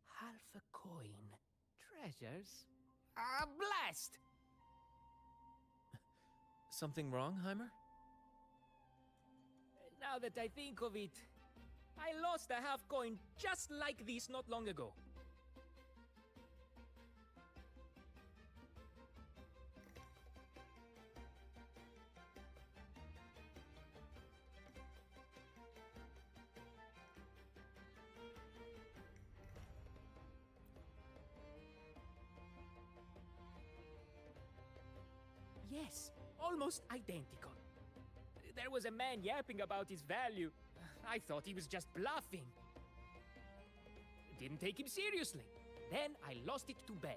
Half a coin. Treasures? Ah, blast! Something wrong, Heimer? Now that I think of it, I lost a half coin just like this not long ago. Yes, almost identical. There was a man yapping about his value. I thought he was just bluffing. Didn't take him seriously. Then I lost it to Bella.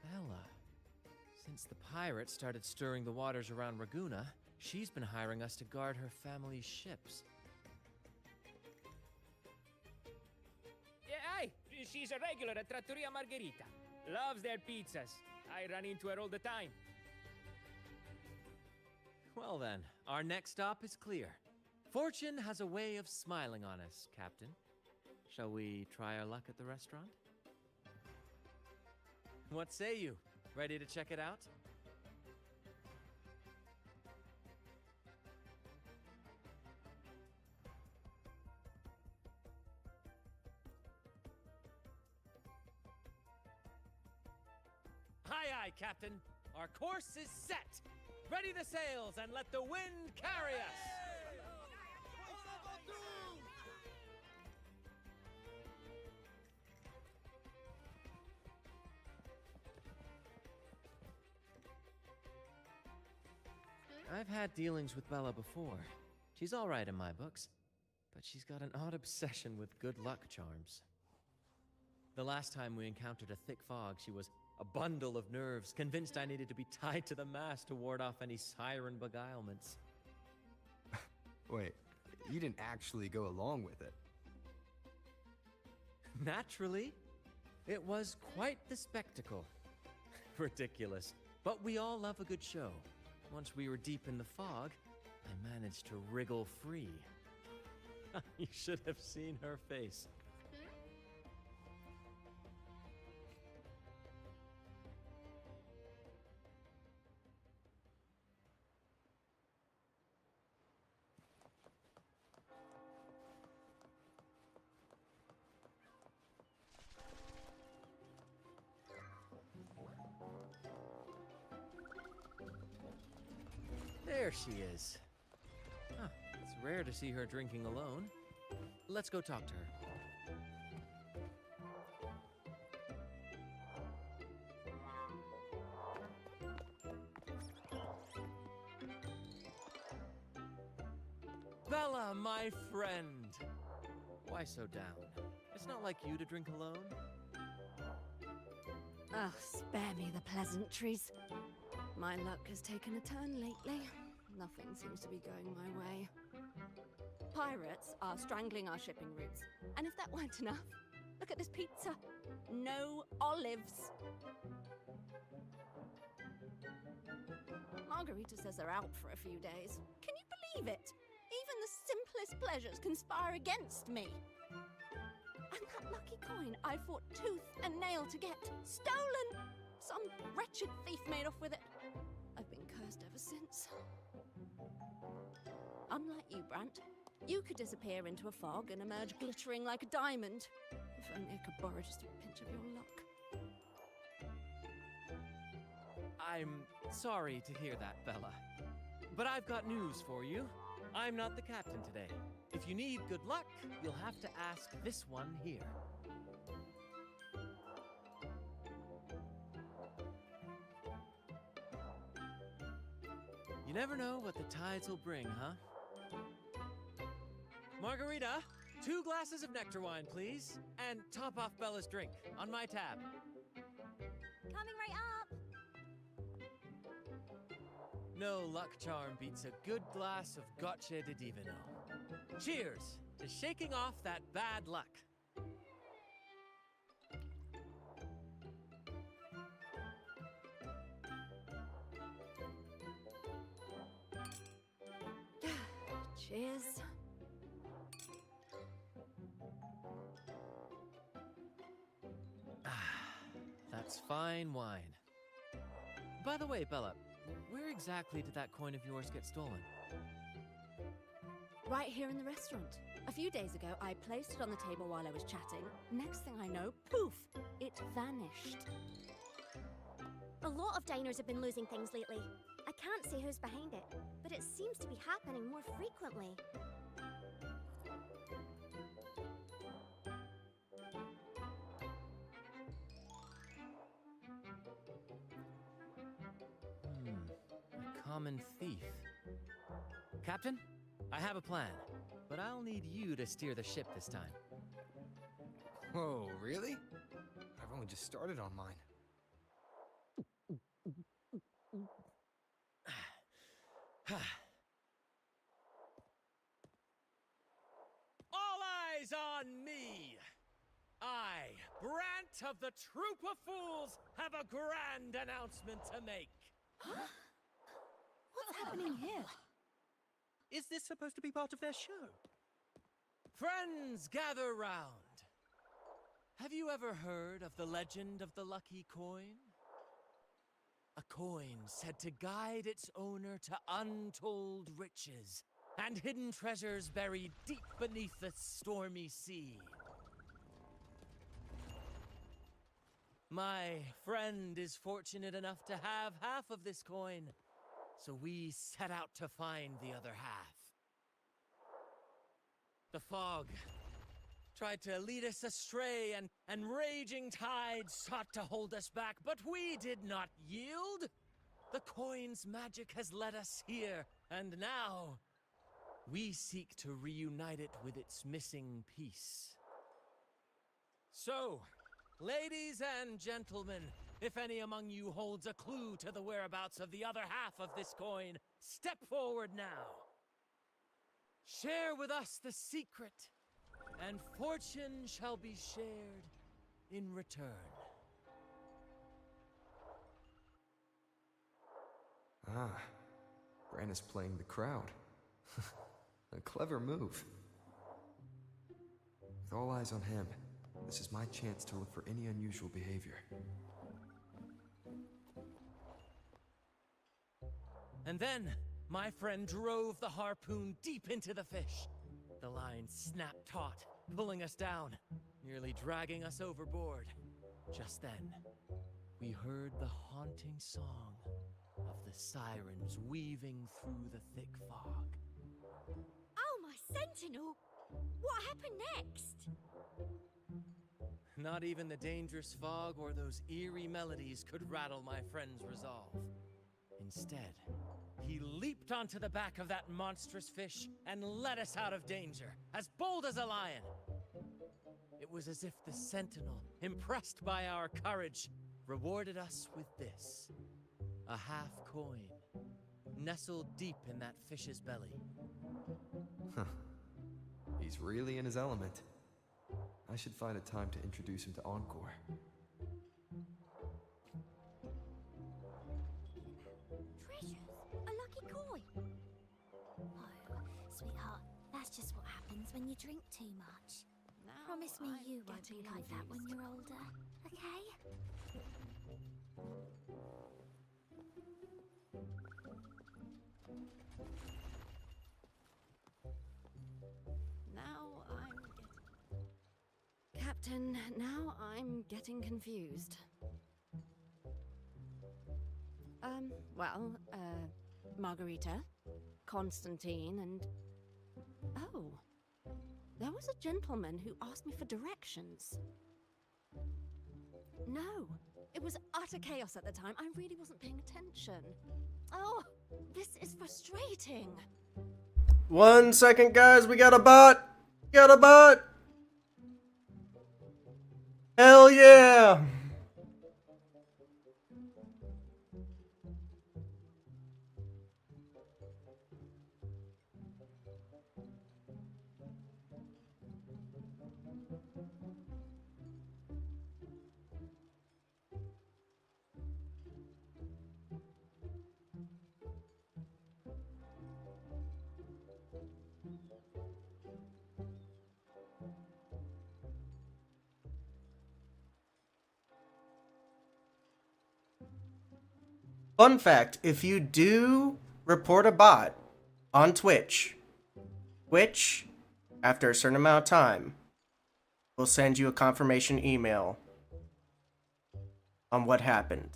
Bella. Since the pirates started stirring the waters around Raguna, she's been hiring us to guard her family's ships. Yeah, aye, she's a regular at Trattoria Margherita. Loves their pizzas. I run into her all the time. Well then, our next stop is clear. Fortune has a way of smiling on us, Captain. Shall we try our luck at the restaurant? What say you? Ready to check it out? Aye, aye, Captain. Our course is set. Ready the sails and let the wind carry us. I've had dealings with Bella before. She's all right in my books, but she's got an odd obsession with good luck charms. The last time we encountered a thick fog, she was a bundle of nerves, convinced I needed to be tied to the mast to ward off any siren beguilements. Wait, you didn't actually go along with it? Naturally. It was quite the spectacle. Ridiculous. But we all love a good show. Once we were deep in the fog, I managed to wriggle free. You should have seen her face. There she is. Huh, it's rare to see her drinking alone. Let's go talk to her. Bella, my friend! Why so down? It's not like you to drink alone. Oh, spare me the pleasantries. My luck has taken a turn lately. Nothing seems to be going my way. Pirates are strangling our shipping routes. And if that weren't enough, look at this pizza. No olives. Margarita says they're out for a few days. Can you believe it? Even the simplest pleasures conspire against me. And that lucky coin I fought tooth and nail to get, stolen! Some wretched thief made off with it. I've been cursed ever since. Unlike you, Brant, you could disappear into a fog and emerge glittering like a diamond. If only I could borrow just a pinch of your luck. I'm sorry to hear that, Bella. But I've got news for you. I'm not the captain today. If you need good luck, you'll have to ask this one here. You never know what the tides will bring, huh? Margarita, 2 glasses of nectar wine, please. And top off Bella's drink, on my tab. Coming right up. No luck charm beats a good glass of Gocce di Divino. Cheers to shaking off that bad luck. Cheers. That's fine wine. By the way, Bella, where exactly did that coin of yours get stolen? Right here in the restaurant. A few days ago, I placed it on the table while I was chatting. Next thing I know, poof, it vanished. A lot of diners have been losing things lately. I can't say who's behind it, but it seems to be happening more frequently. A common thief. Captain, I have a plan, but I'll need you to steer the ship this time. Whoa, really? I've only just started on mine. All eyes on me! I, Brant of the Troop of Fools, have a grand announcement to make. What's happening here? Is this supposed to be part of their show? Friends, gather round. Have you ever heard of the legend of the lucky coin? A coin said to guide its owner to untold riches and hidden treasures buried deep beneath the stormy sea. My friend is fortunate enough to have half of this coin, so we set out to find the other half. The fog tried to lead us astray, and raging tides sought to hold us back, but we did not yield. The coin's magic has led us here, and now we seek to reunite it with its missing piece. So, ladies and gentlemen, if any among you holds a clue to the whereabouts of the other half of this coin, step forward now. Share with us the secret, and fortune shall be shared in return. Ah, Brant is playing the crowd. A clever move. With all eyes on him, this is my chance to look for any unusual behavior. And then, my friend drove the harpoon deep into the fish. The line snapped taut, pulling us down, nearly dragging us overboard. Just then, we heard the haunting song of the sirens weaving through the thick fog. Oh, my sentinel! What happened next? Not even the dangerous fog or those eerie melodies could rattle my friend's resolve. Instead, he leaped onto the back of that monstrous fish and led us out of danger, as bold as a lion. It was as if the sentinel, impressed by our courage, rewarded us with this: a half coin, nestled deep in that fish's belly. Huh. He's really in his element. I should find a time to introduce him to Encore. Treasures? A lucky coin? Oh, sweetheart, that's just what happens when you drink too much. Now Promise me I'm you won't be getting like that when confused. you're older, okay? Captain, now I'm getting confused. Margarita, Constantine, and... Oh, there was a gentleman who asked me for directions. No, it was utter chaos at the time. I really wasn't paying attention. Oh, this is frustrating. 1 second, guys. We got a bot. Got a bot. Hell yeah. Fun fact, if you do report a bot on Twitch, after a certain amount of time, will send you a confirmation email on what happened.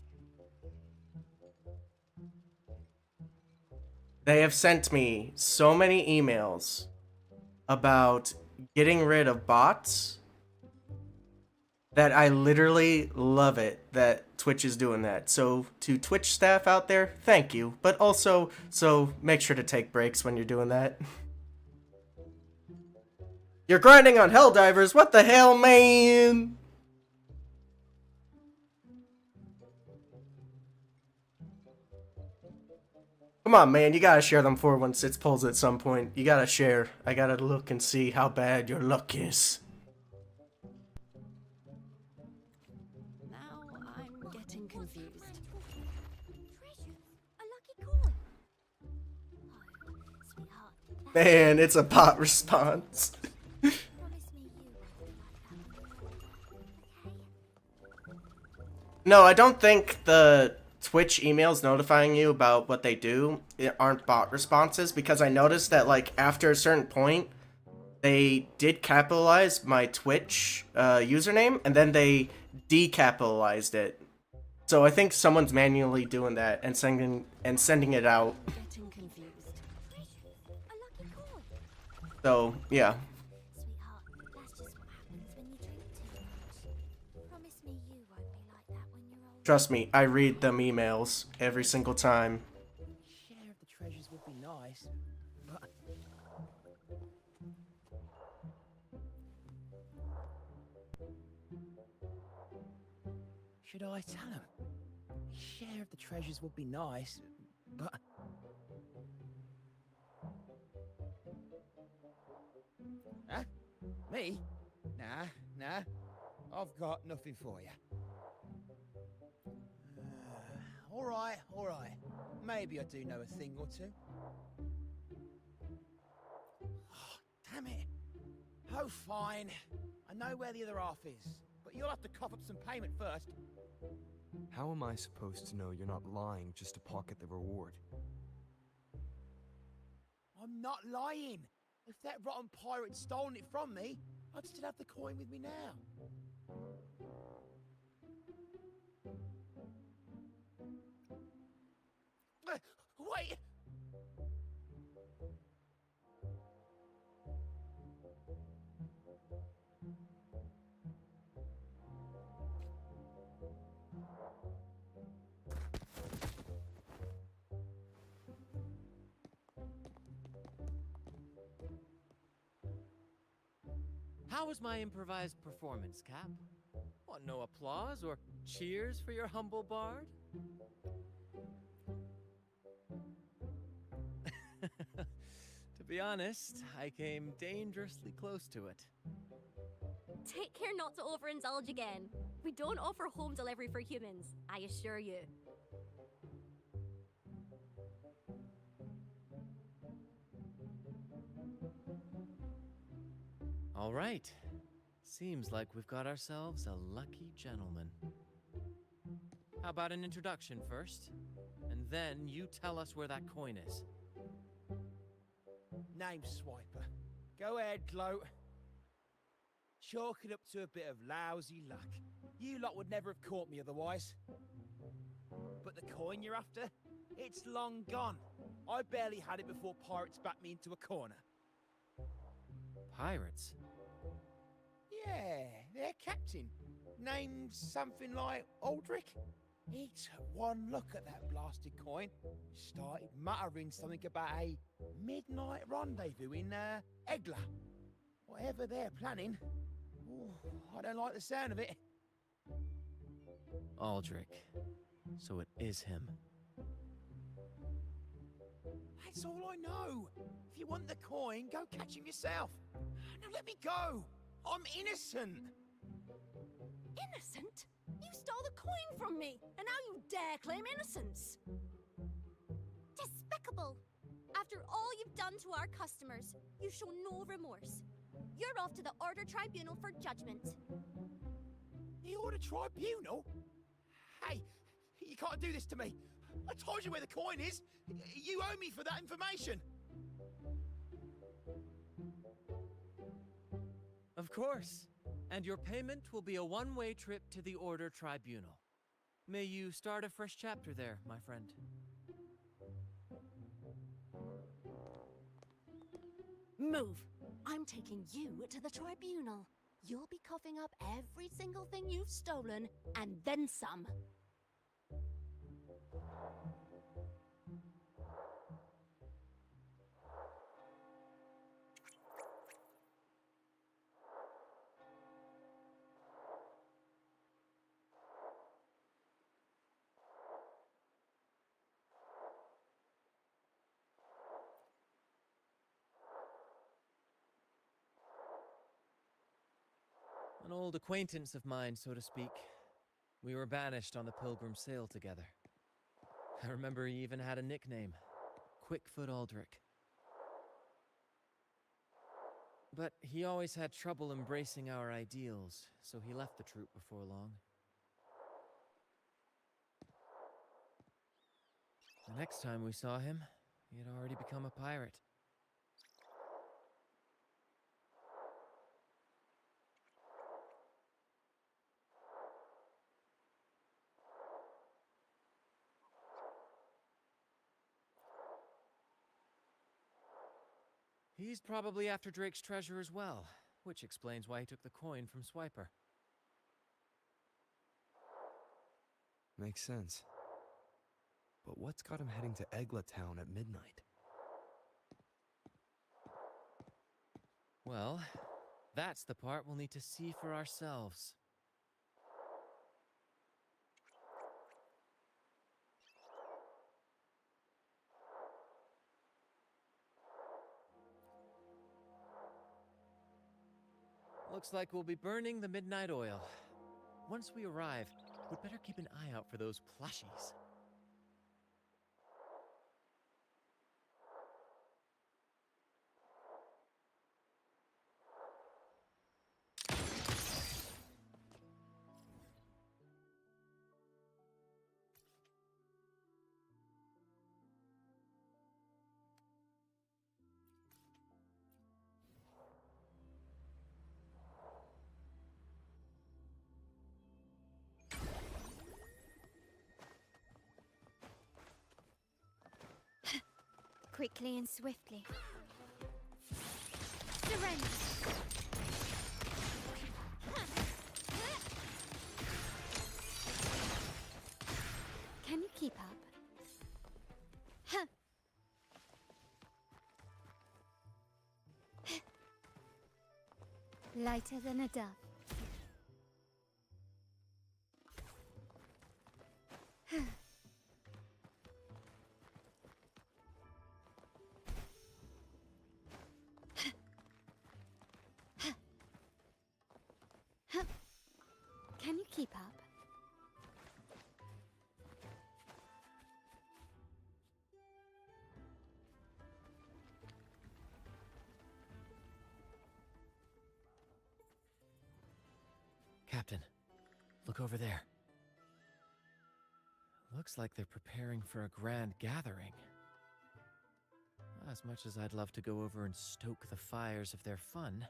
They have sent me so many emails about getting rid of bots that I literally love it that Twitch is doing that. So to Twitch staff out there, thank you. But also, so make sure to take breaks when you're doing that. You're grinding on Helldivers? What the hell, man? Come on, man. You gotta share them 416 polls at some point. You gotta share. I gotta look and see how bad your luck is. Now I'm getting confused. Treasures? A lucky coin? Oh, sweetheart, that's Man, it's a bot response. promise me you won't be like that when you're older, okay? No, I don't think the Twitch emails notifying you about what they do aren't bot responses, because I noticed that, like, after a certain point, they did capitalize my Twitch username, and then they decapitalized it. So I think someone's manually doing that and sending it out. Getting confused. Treasures? A lucky coin? So yeah. Sweetheart, that's just what happens when you drink too much. Promise me you won't be like that when you're older. Trust me, I read them emails every single time. Share of the treasures would be nice, but... Should I tell him? Share of the treasures would be nice, but... Huh? Me? Nah. I've got nothing for you. All right. Maybe I do know a thing or two. Oh, damn it. Oh, fine. I know where the other half is, but you'll have to cough up some payment first. How am I supposed to know you're not lying just to pocket the reward? I'm not lying. If that rotten pirate'd stolen it from me, I'd still have the coin with me now. Wait! How was my improvised performance, Cap? What, no applause or cheers for your humble bard? To be honest, I came dangerously close to it. Take care not to overindulge again. We don't offer home delivery for humans, I assure you. All right. Seems like we've got ourselves a lucky gentleman. How about an introduction first? And then you tell us where that coin is. Name Swiper. Go ahead, gloat. Chalk it up to a bit of lousy luck. You lot would never have caught me otherwise. But the coin you're after? It's long gone. I barely had it before pirates backed me into a corner. Pirates? Yeah, their captain. Named something like Aldrich. He took one look at that blasted coin, started muttering something about a midnight rendezvous in Egla. Whatever they're planning. Ooh, I don't like the sound of it. Aldrich. So it is him. That's all I know. If you want the coin, go catch him yourself. Now let me go. I'm innocent. Innocent? You stole the coin from me, and now you dare claim innocence. Despicable! After all you've done to our customers, you show no remorse. You're off to the Order Tribunal for judgment. The Order Tribunal? Hey, you can't do this to me. I told you where the coin is. You owe me for that information. Of course. And your payment will be a one-way trip to the Order Tribunal. May you start a fresh chapter there, my friend. Move. I'm taking you to the tribunal. You'll be coughing up every single thing you've stolen, and then some. An old acquaintance of mine, so to speak. We were banished on the Pilgrim sail together. I remember he even had a nickname, Quickfoot Aldrich. But he always had trouble embracing our ideals, so he left the troop before long. The next time we saw him, he had already become a pirate. He's probably after Drake's treasure as well, which explains why he took the coin from Swiper. Makes sense. But what's got him heading to Egla Town at midnight? Well, that's the part we'll need to see for ourselves. Looks like we'll be burning the midnight oil. Once we arrive, we'd better keep an eye out for those plushies. Quickly and swiftly. Surrender! Can you keep up? Huh. Lighter than a dove. Can you keep up? Captain, look over there. Looks like they're preparing for a grand gathering. As much as I'd love to go over and stoke the fires of their fun,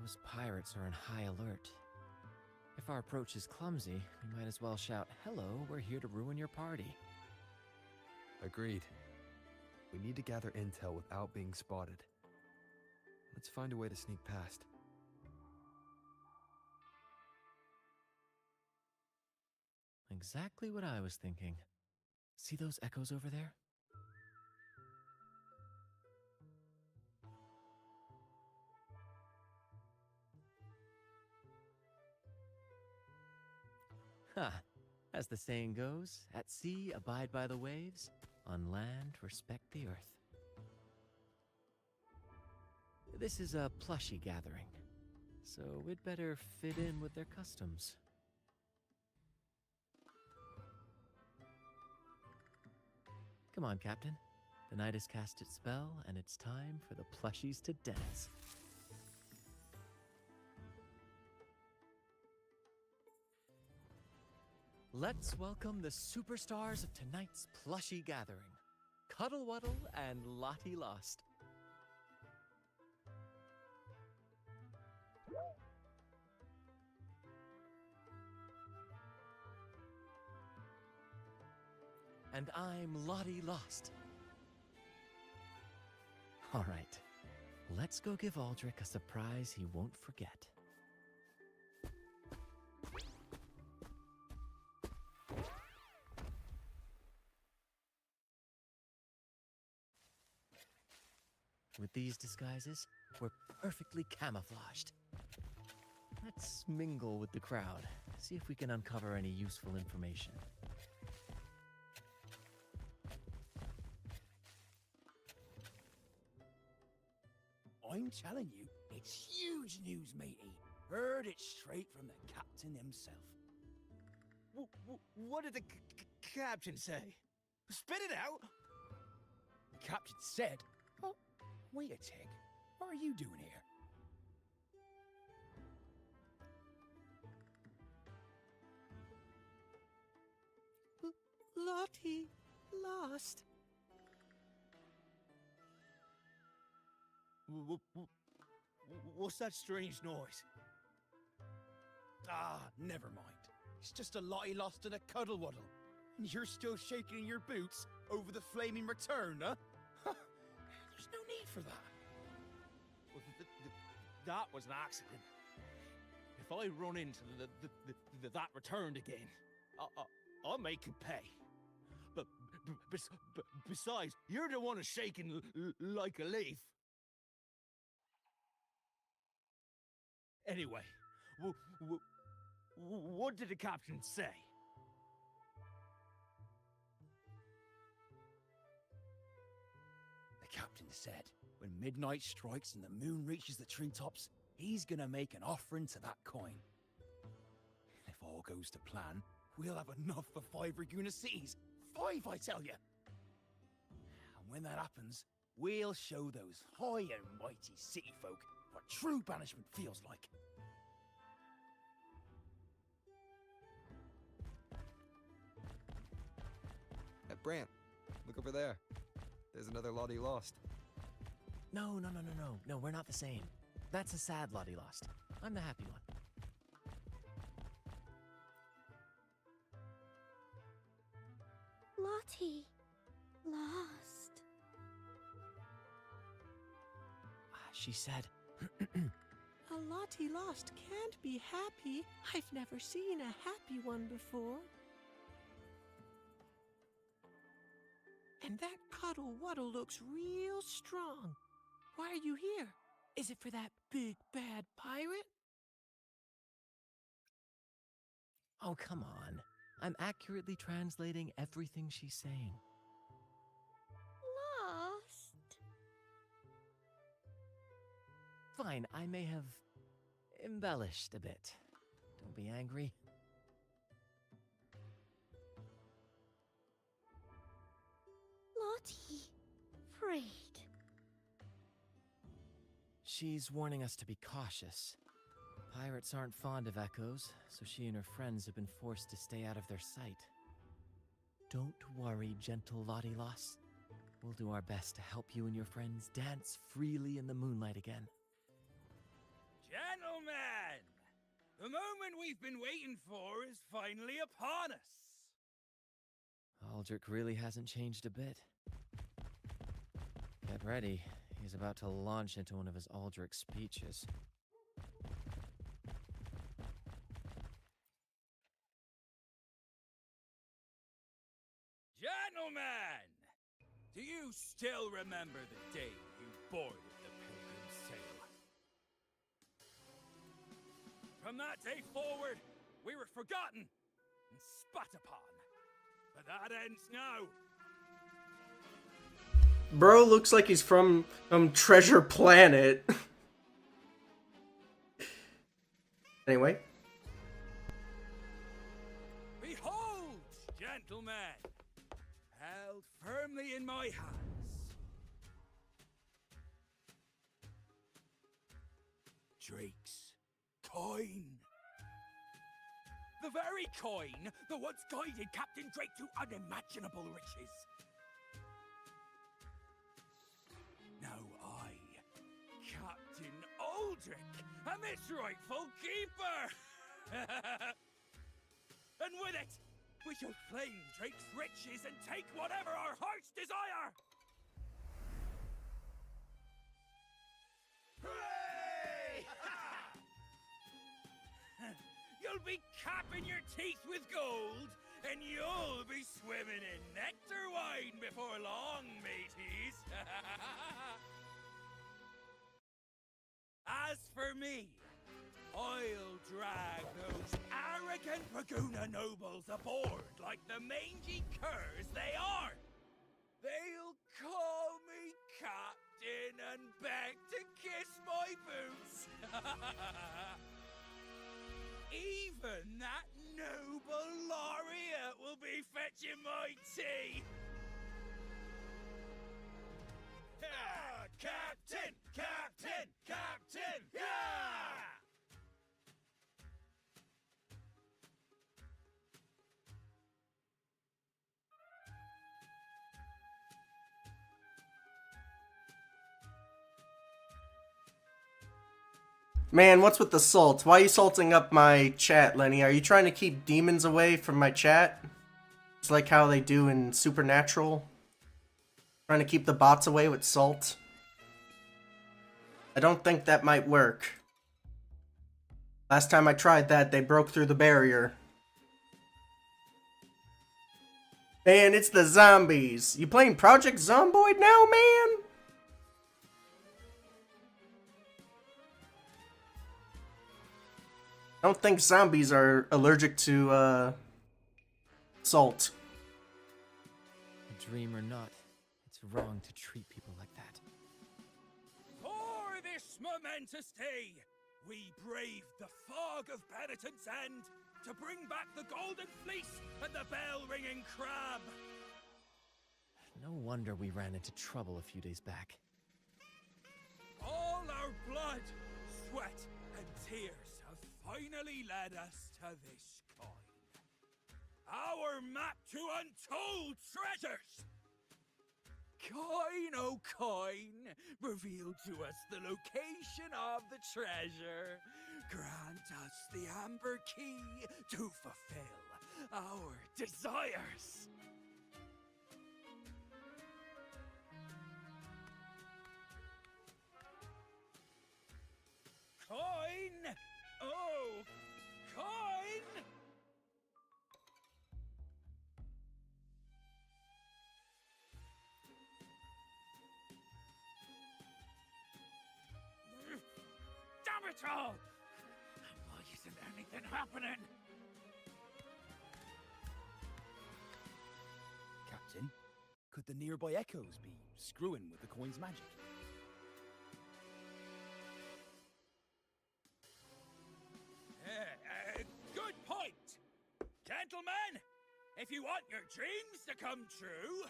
those pirates are on high alert. If our approach is clumsy, we might as well shout, "Hello, we're here to ruin your party." Agreed. We need to gather intel without being spotted. Let's find a way to sneak past. Exactly what I was thinking. See those echoes over there? Ha! As the saying goes, at sea abide by the waves, on land respect the earth. This is a plushie gathering, so we'd better fit in with their customs. Come on, Captain. The night has cast its spell, and it's time for the plushies to dance. Let's welcome the superstars of tonight's plushie gathering, Cuddle Wuddle and Lottie Lost. And I'm Lottie Lost. All right, let's go give Aldrich a surprise he won't forget. With these disguises, we're perfectly camouflaged. Let's mingle with the crowd, see if we can uncover any useful information. I'm telling you, it's huge news, matey. Heard it straight from the captain himself. What did the captain say? Spit it out! The captain said... Oh, wait a tick. What are you doing here? Lottie Lost. What's that strange noise? Ah, never mind. It's just a Lottie Lost and a Cuddle Wuddle. And you're still shaking in your boots over the flaming return, huh? There's no need for that. Well, that was an accident. If I run into that returned again, I'll make you pay. But besides, you're the one who's shaking like a leaf. Anyway, what did the captain say? The captain said when midnight strikes and the moon reaches the treetops, he's gonna make an offering to that coin. If all goes to plan, we'll have enough for 5 Raguna cities. 5, I tell you! And when that happens, we'll show those high and mighty city folk what true banishment feels like. Brant, look over there. There's another Lottie lost. No, we're not the same. That's a sad Lottie lost. I'm the happy one. Lottie lost. She said, A Lottie lost can't be happy. I've never seen a happy one before. And that Cuddle Waddle looks real strong. Why are you here? Is it for that big bad pirate? oh, come on. I'm accurately translating everything she's saying. Lost? Fine, I may have embellished a bit. Don't be angry. Lottie, afraid. She's warning us to be cautious. Pirates aren't fond of echoes, so she and her friends have been forced to stay out of their sight. Don't worry, gentle Lottie Loss. We'll do our best to help you and your friends dance freely in the moonlight again. Gentlemen! The moment we've been waiting for is finally upon us! Aldrich really hasn't changed a bit. Get ready. He's about to launch into one of his Aldrich speeches. Gentlemen! Do you still remember the day you boarded the Pilgrim's Sail? From that day forward, we were forgotten and spat upon. But that ends now. Bro looks like he's from Treasure Planet. Anyway. Behold, gentlemen, held firmly in my hands, Drake's coin. The very coin that once guided Captain Drake to unimaginable riches. Now I, Captain Aldrich, am its rightful keeper! And with it, we shall claim Drake's riches and take whatever our hearts desire! Hooray! You'll be capping your teeth with gold, and you'll be swimming in nectar wine before long, mateys! As for me, I'll drag those arrogant Raguna nobles aboard like the mangy curs they are. They'll call me captain and beg to kiss my boots. Even that noble laureate will be fetching my tea. Captain! Captain! Captain! Yeah! Man, what's with the salt? Why are you salting up my chat, Lenny? Are you trying to keep demons away from my chat? It's like how they do in Supernatural. Trying to keep the bots away with salt. I don't think that might work. Last time I tried that, they broke through the barrier. Man, it's the zombies. You playing Project Zomboid now, man? I don't think zombies are allergic to, salt. A dream or not, it's wrong to treat people like that. For this momentous day, we braved the fog of penitence and to bring back the golden fleece and the bell-ringing crab. No wonder we ran into trouble a few days back. All our blood, sweat, and tears have finally led us to this coin. Our map to untold treasures! Coin, oh coin, reveal to us the location of the treasure. Grant us the amber key to fulfill our desires. Coin! Oh, coin! Damn it all! Why isn't anything happening? Captain, could the nearby echoes be screwing with the coin's magic? Good point! Gentlemen, if you want your dreams to come true,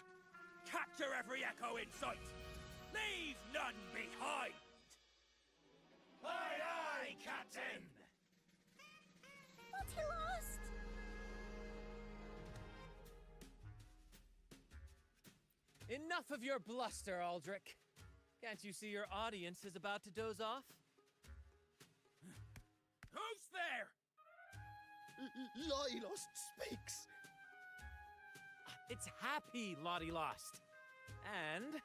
capture every echo in sight. Leave none behind. Aye, aye, Captain! But he lost! Enough of your bluster, Aldrich. Can't you see your audience is about to doze off? Who's there? Lottie Lost speaks! It's happy Lottie lost. And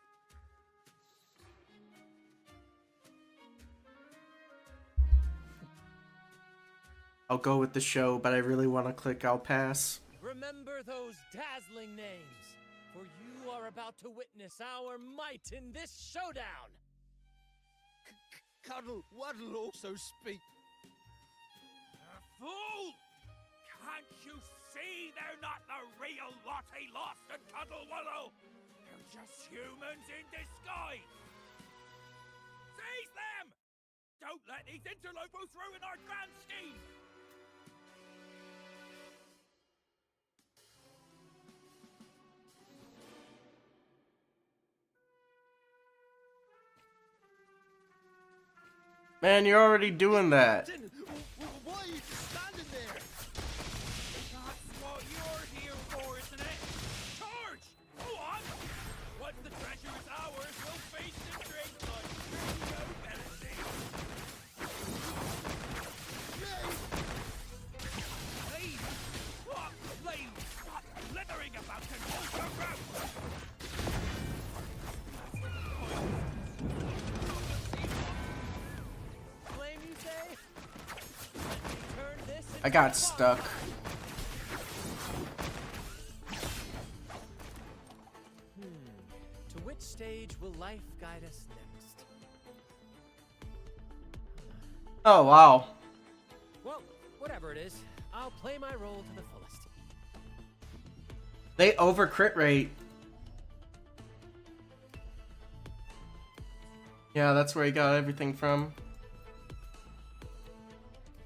I'll go with the show, but I really want to click I'll pass. remember those dazzling names, for you are about to witness our might in this showdown. Cuddle Waddle also speak. Fool! Can't you see they're not the real Lottie Lost and Cuddle Wallow? They're just humans in disguise! Seize them! Don't let these interlopers ruin our grand scheme! Man, you're already doing that. Why are you standing there? That's what you're here for, isn't it? Charge! Go on! Once the treasure is ours, we'll feast and drink like true nobility. Hey! What flames? What blithering about an altar route? Flame, you say? Let me turn this I got stuck. To which stage will life guide us next? Oh, wow. Well, whatever it is, I'll play my role to the fullest. They over crit rate. Yeah, that's where he got everything from.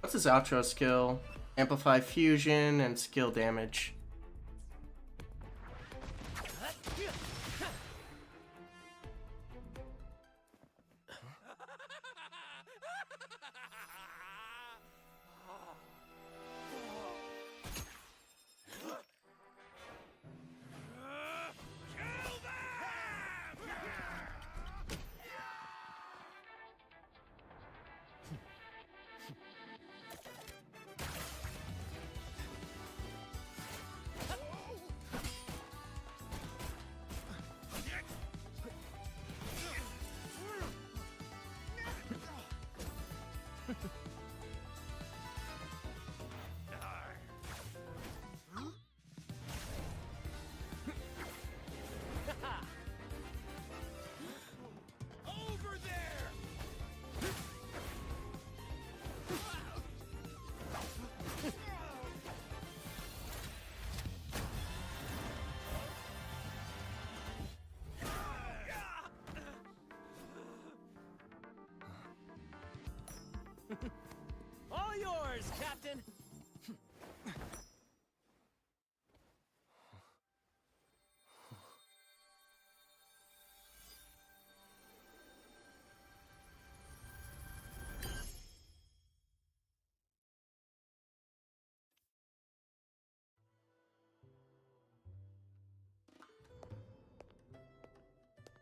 What's his outro skill? Amplify fusion and skill damage. Kill them! yours, Captain!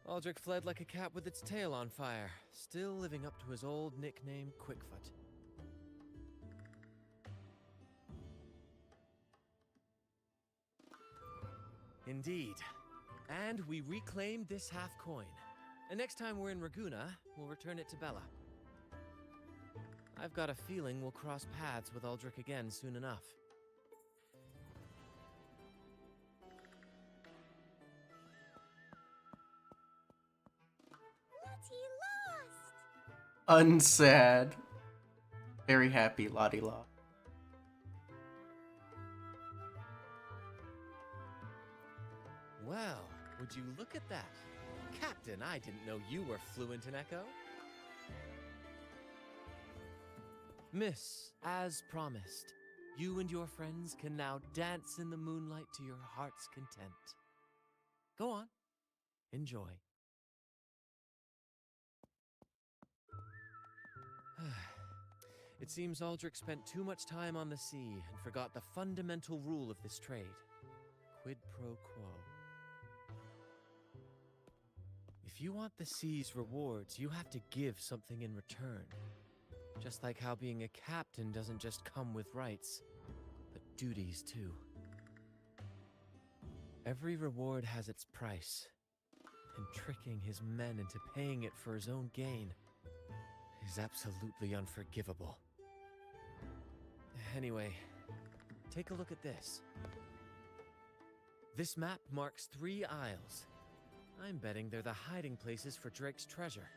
Aldrich fled like a cat with its tail on fire, still living up to his old nickname, Quickfoot. Indeed. And we reclaimed this half-coin. And next time we're in Raguna, we'll return it to Bella. I've got a feeling we'll cross paths with Aldrich again soon enough. Unsad. Very happy, Lottie Law. Well, would you look at that? Captain, I didn't know you were fluent in Echo. Miss, as promised, you and your friends can now dance in the moonlight to your heart's content. Go on, enjoy. It seems Aldrich spent too much time on the sea and forgot the fundamental rule of this trade. Quid pro quo. If you want the sea's rewards, you have to give something in return. Just like how being a captain doesn't just come with rights, but duties too. Every reward has its price, and tricking his men into paying it for his own gain is absolutely unforgivable. Anyway, take a look at this. This map marks 3 isles. I'm betting they're the hiding places for Drake's treasure.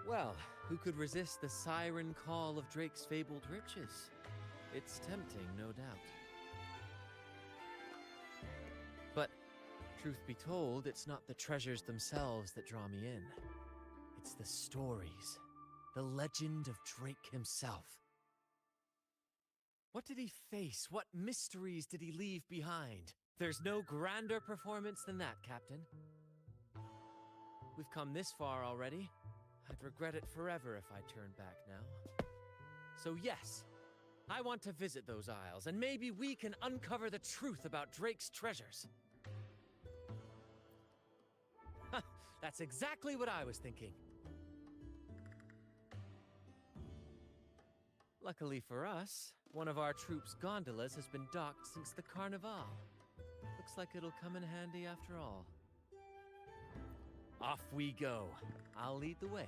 Well, who could resist the siren call of Drake's fabled riches? It's tempting, no doubt. But, truth be told, it's not the treasures themselves that draw me in. It's the stories, the legend of Drake himself. What did he face? What mysteries did he leave behind? There's no grander performance than that, Captain. We've come this far already. I'd regret it forever if I turned back now. So yes, I want to visit those isles, and maybe we can uncover the truth about Drake's treasures. That's exactly what I was thinking. Luckily for us, one of our troops' gondolas has been docked since the Carnival. Looks like it'll come in handy after all. Off we go. I'll lead the way.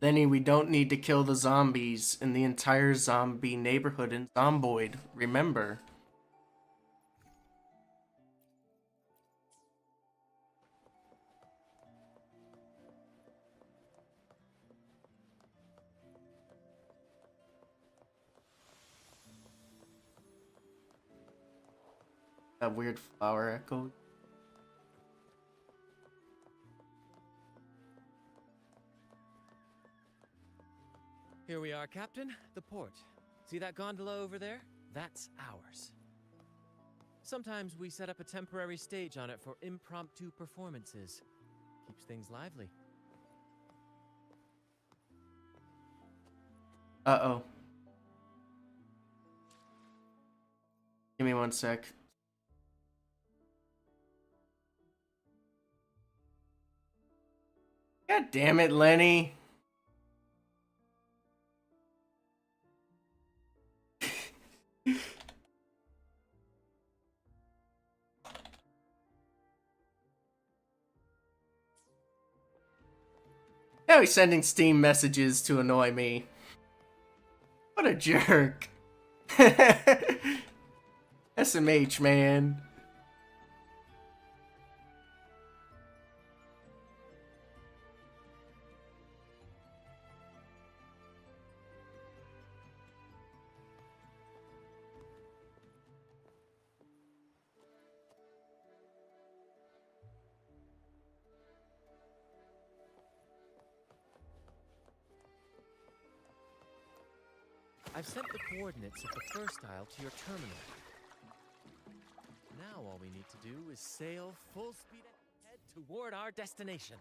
Lenny, we don't need to kill the zombies in the entire zombie neighborhood in Zomboid. Remember. That weird flower echo. Here we are, Captain. The port. See that gondola over there? That's ours. Sometimes we set up a temporary stage on it for impromptu performances. Keeps things lively. Uh-oh. Give me 1 sec. God damn it, Lenny. Now he's sending Steam messages to annoy me. What a jerk. SMH, man. I've sent the coordinates of the first isle to your terminal. Now all we need to do is sail full speed ahead toward our destination.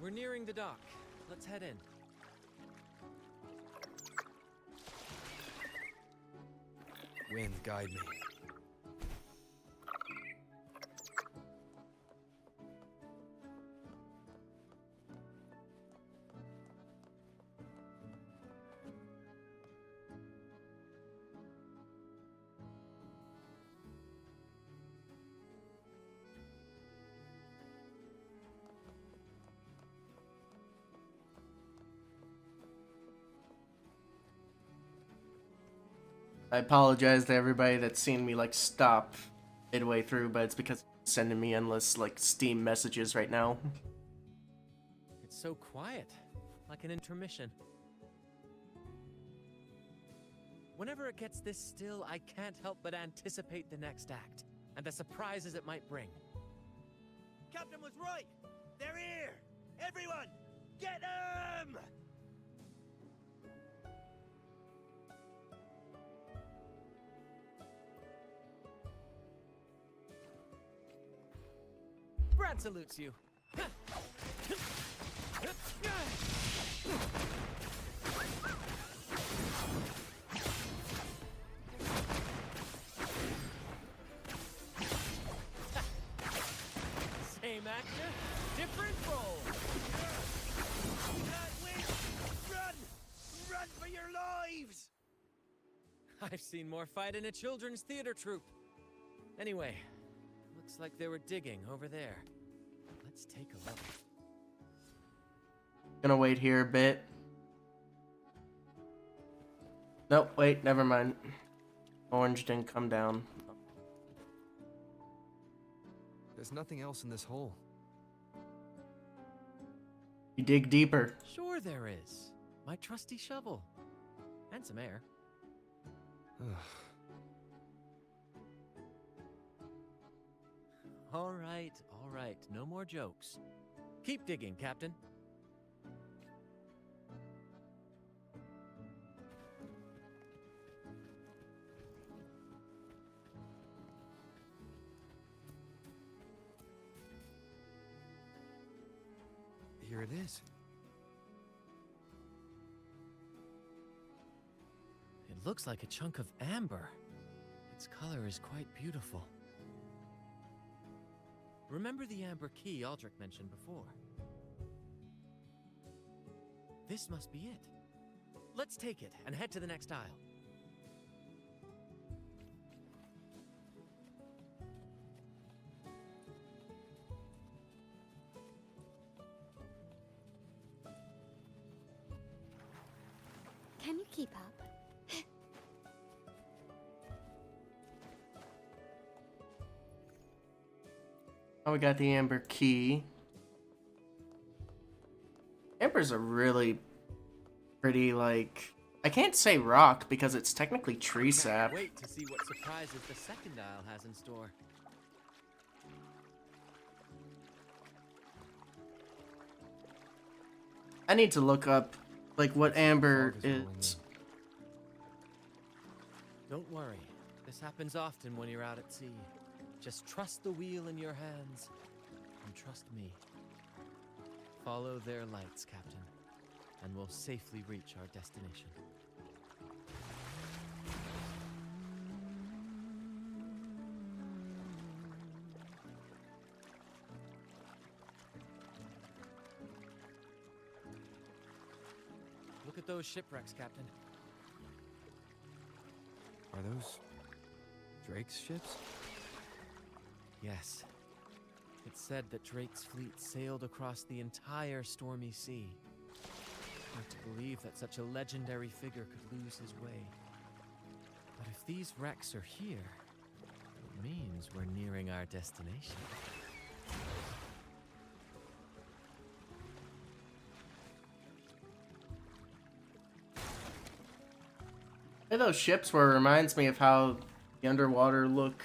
We're nearing the dock. Let's head in. Wind, guide me. I apologize to everybody that's seen me like stop midway through, but it's because it's sending me endless like Steam messages right now. It's so quiet, like an intermission. Whenever it gets this still, I can't help but anticipate the next act, and the surprises it might bring. Captain was right! They're here! Everyone, get them! Brant salutes you. Same actor, different role. We can't win! Run! Run for your lives! I've seen more fight in a children's theater troupe. Anyway, looks like they were digging over there. Let's take a look. Gonna wait here a bit. Nope, wait, never mind. Orange didn't come down. There's nothing else in this hole. You dig deeper. Sure there is. My trusty shovel. And some air. All right. No more jokes. Keep digging, Captain. Here it is. It looks like a chunk of amber. Its color is quite beautiful. Remember the amber key Aldrich mentioned before? This must be it. Let's take it and head to the next aisle. Can you keep up? Oh, we got the amber key. Amber's a really pretty, like... I can't say rock because it's technically tree sap. Wait to see what surprises the second aisle has in store. I need to look up, like, what amber is. Don't worry. This happens often when you're out at sea. Just trust the wheel in your hands, and trust me. Follow their lights, Captain, and we'll safely reach our destination. Look at those shipwrecks, Captain. those Drake's ships? Yes. It's said that Drake's fleet sailed across the entire stormy sea. Hard to believe that such a legendary figure could lose his way. But if these wrecks are here, it means we're nearing our destination. Hey, those ships were reminds me of how the underwater look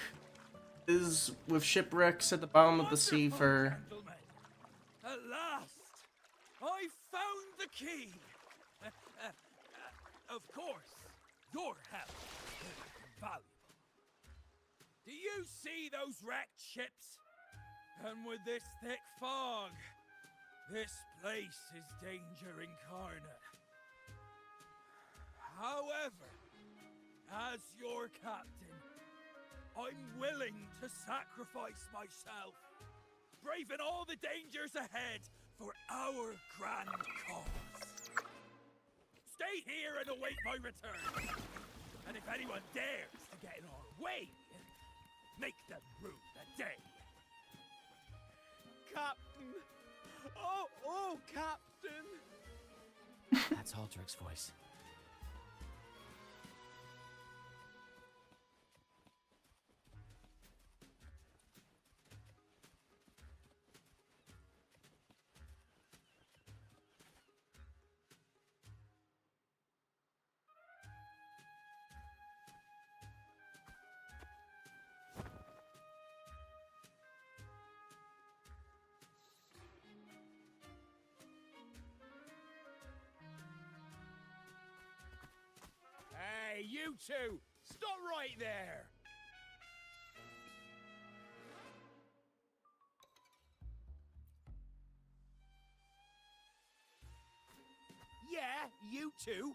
is with shipwrecks at the bottom of the sea for... Gentlemen, at last, I found the key. Of course, your help is valuable. Do you see those wrecked ships? And with this thick fog, this place is danger incarnate. However, as your captain, I'm willing to sacrifice myself, braving all the dangers ahead for our grand cause. Stay here and await my return. And if anyone dares to get in our way, make them rue the day. Captain! Oh, Captain! That's Aldrich's voice. Hey, you two! Stop right there! Yeah, you two!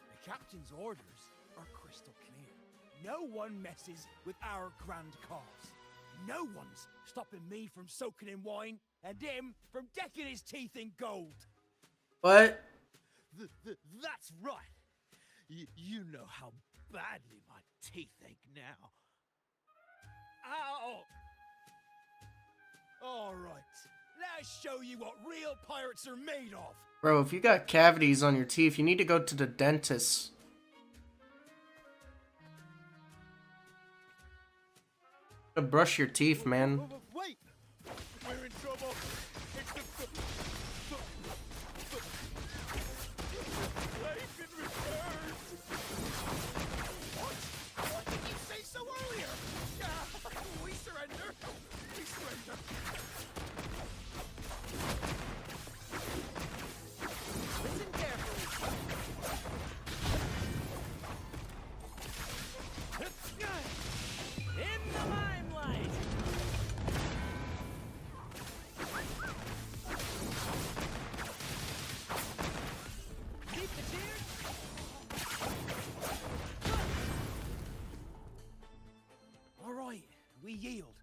The captain's orders are crystal clear. No one messes with our grand cause. No one's stopping me from soaking in wine, and him from decking his teeth in gold. What? That's right. You know how badly my teeth ache now. Ow! All right, let's show you what real pirates are made of. Bro, if you got cavities on your teeth, you need to go to the dentist. Brush your teeth, man. Wait! We're in trouble. It's the they've been returned. What did you say so earlier? We surrender. We surrender. Listen carefully. In the limelight! Keep the tears! All right, we yield.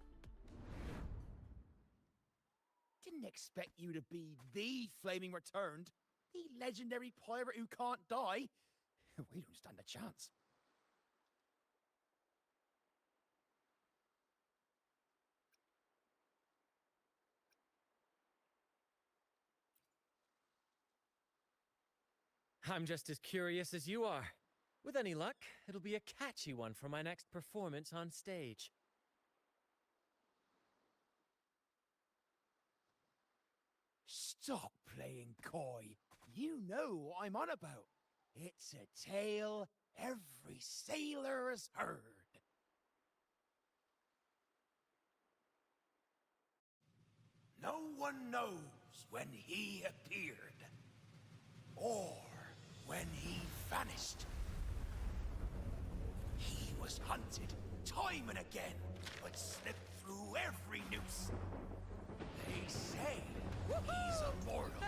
Didn't expect you to be the flaming returned, the legendary pirate who can't die. We don't stand a chance. I'm just as curious as you are. With any luck, it'll be a catchy one for my next performance on stage. Stop playing coy. You know what I'm on about. It's a tale every sailor has heard. No one knows when he appeared, or when he vanished. He was hunted time and again, but slipped through every noose. They say he's immortal,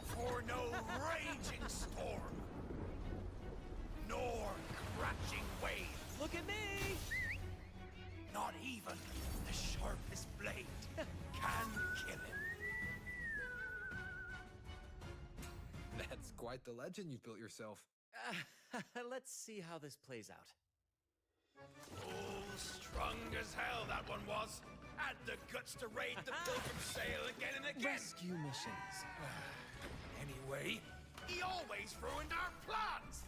for no raging storm, nor crashing wave. Look at me! Not even the sharpest blade can kill him. That's quite Quite the legend you've built yourself. Let's see how this plays out. Oh, strong as hell that one was. Had the guts to raid the Pilgrim Sail again and again. Rescue missions. Anyway, he always ruined our plans.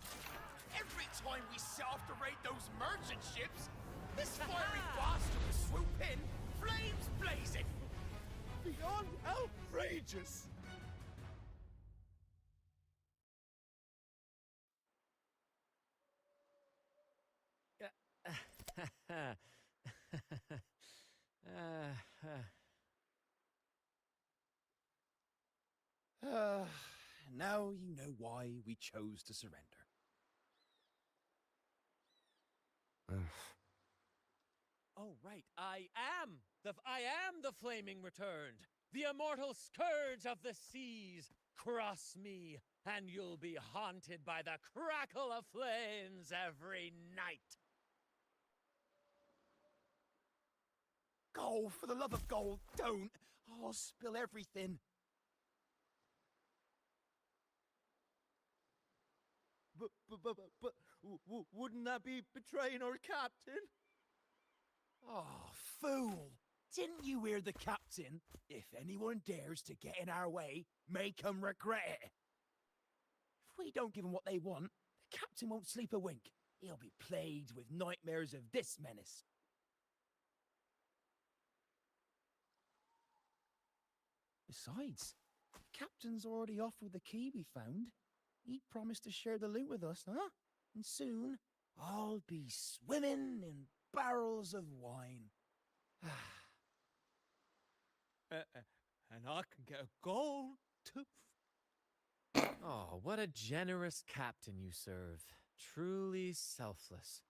Every time we set off to raid those merchant ships, this fiery bastard would swoop in, flames blazing. Beyond outrageous! Now you know why we chose to surrender. Oh, right. I am the flaming returned, the immortal scourge of the seas. Cross me, and you'll be haunted by the crackle of flames every night. Gold, for the love of gold, don't! I'll spill everything. But wouldn't that be betraying our captain? Oh, fool! Didn't you hear the captain? If anyone dares to get in our way, make 'em regret it. If we don't give 'em what they want, the captain won't sleep a wink. He'll be plagued with nightmares of this menace. Besides, the captain's already offered the key we found. He promised to share the loot with us, huh? And soon, I'll be swimming in barrels of wine. And I can get a gold tooth. Oh, what a generous captain you serve. Truly selfless.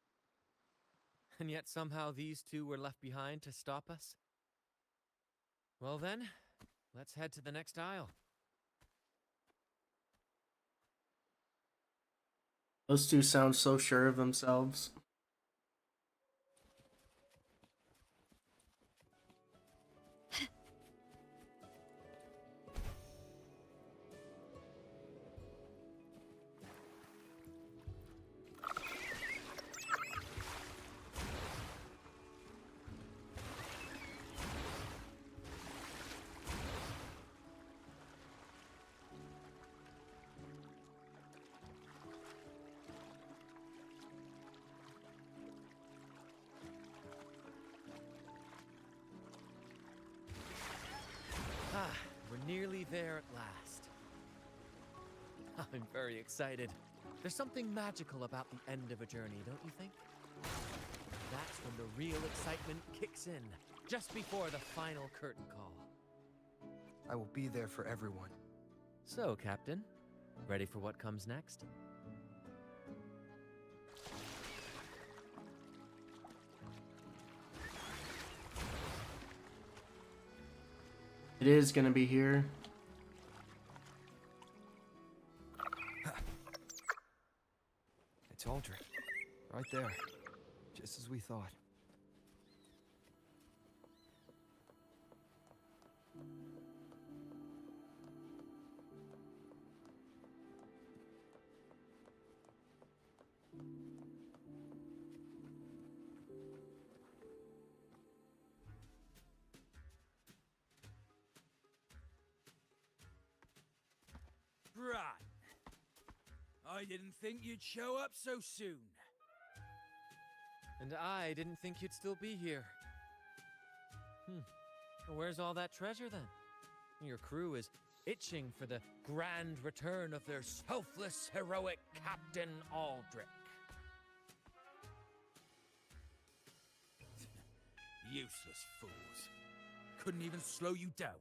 And yet somehow these two were left behind to stop us? Well then, let's head to the next aisle. Those two sound so sure of themselves. We're nearly there at last. I'm very excited. There's something magical about the end of a journey, don't you think? That's when the real excitement kicks in, just before the final curtain call. I will be there for everyone. So, Captain, ready for what comes next? It is gonna be here. It's Aldrich. Right there. Just as we thought. Brant, I didn't think you'd show up so soon. And I didn't think you'd still be here. Where's all that treasure then? Your crew is itching for the grand return of their selfless, heroic Captain Aldrich. Useless fools. Couldn't even slow you down.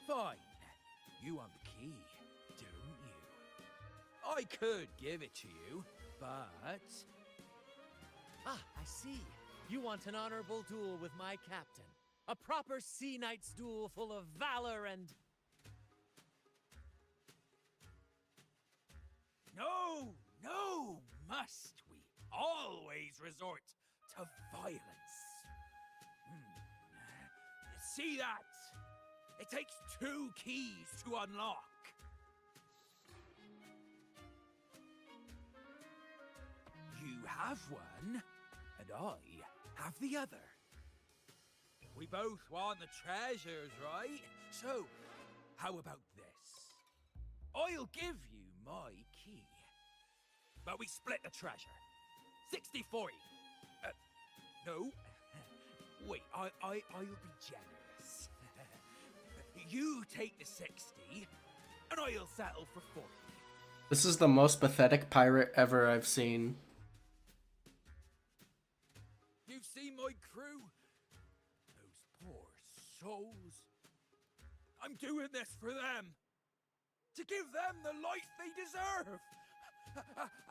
Fine. You want the key, don't you? I could give it to you, but... Ah, I see. You want an honorable duel with my captain. A proper sea knight's duel full of valor and... No, no, must we always resort to violence? see that? It takes 2 keys to unlock. You have one, and I have the other. We both want the treasures, right? So, how about this? I'll give you my key, but we split the treasure. 60-40. No. Wait, I'll be generous. You take the 60, and I'll settle for 40. This is the most pathetic pirate ever I've seen. You've seen my crew? Those poor souls. I'm doing this for them. To give them the life they deserve.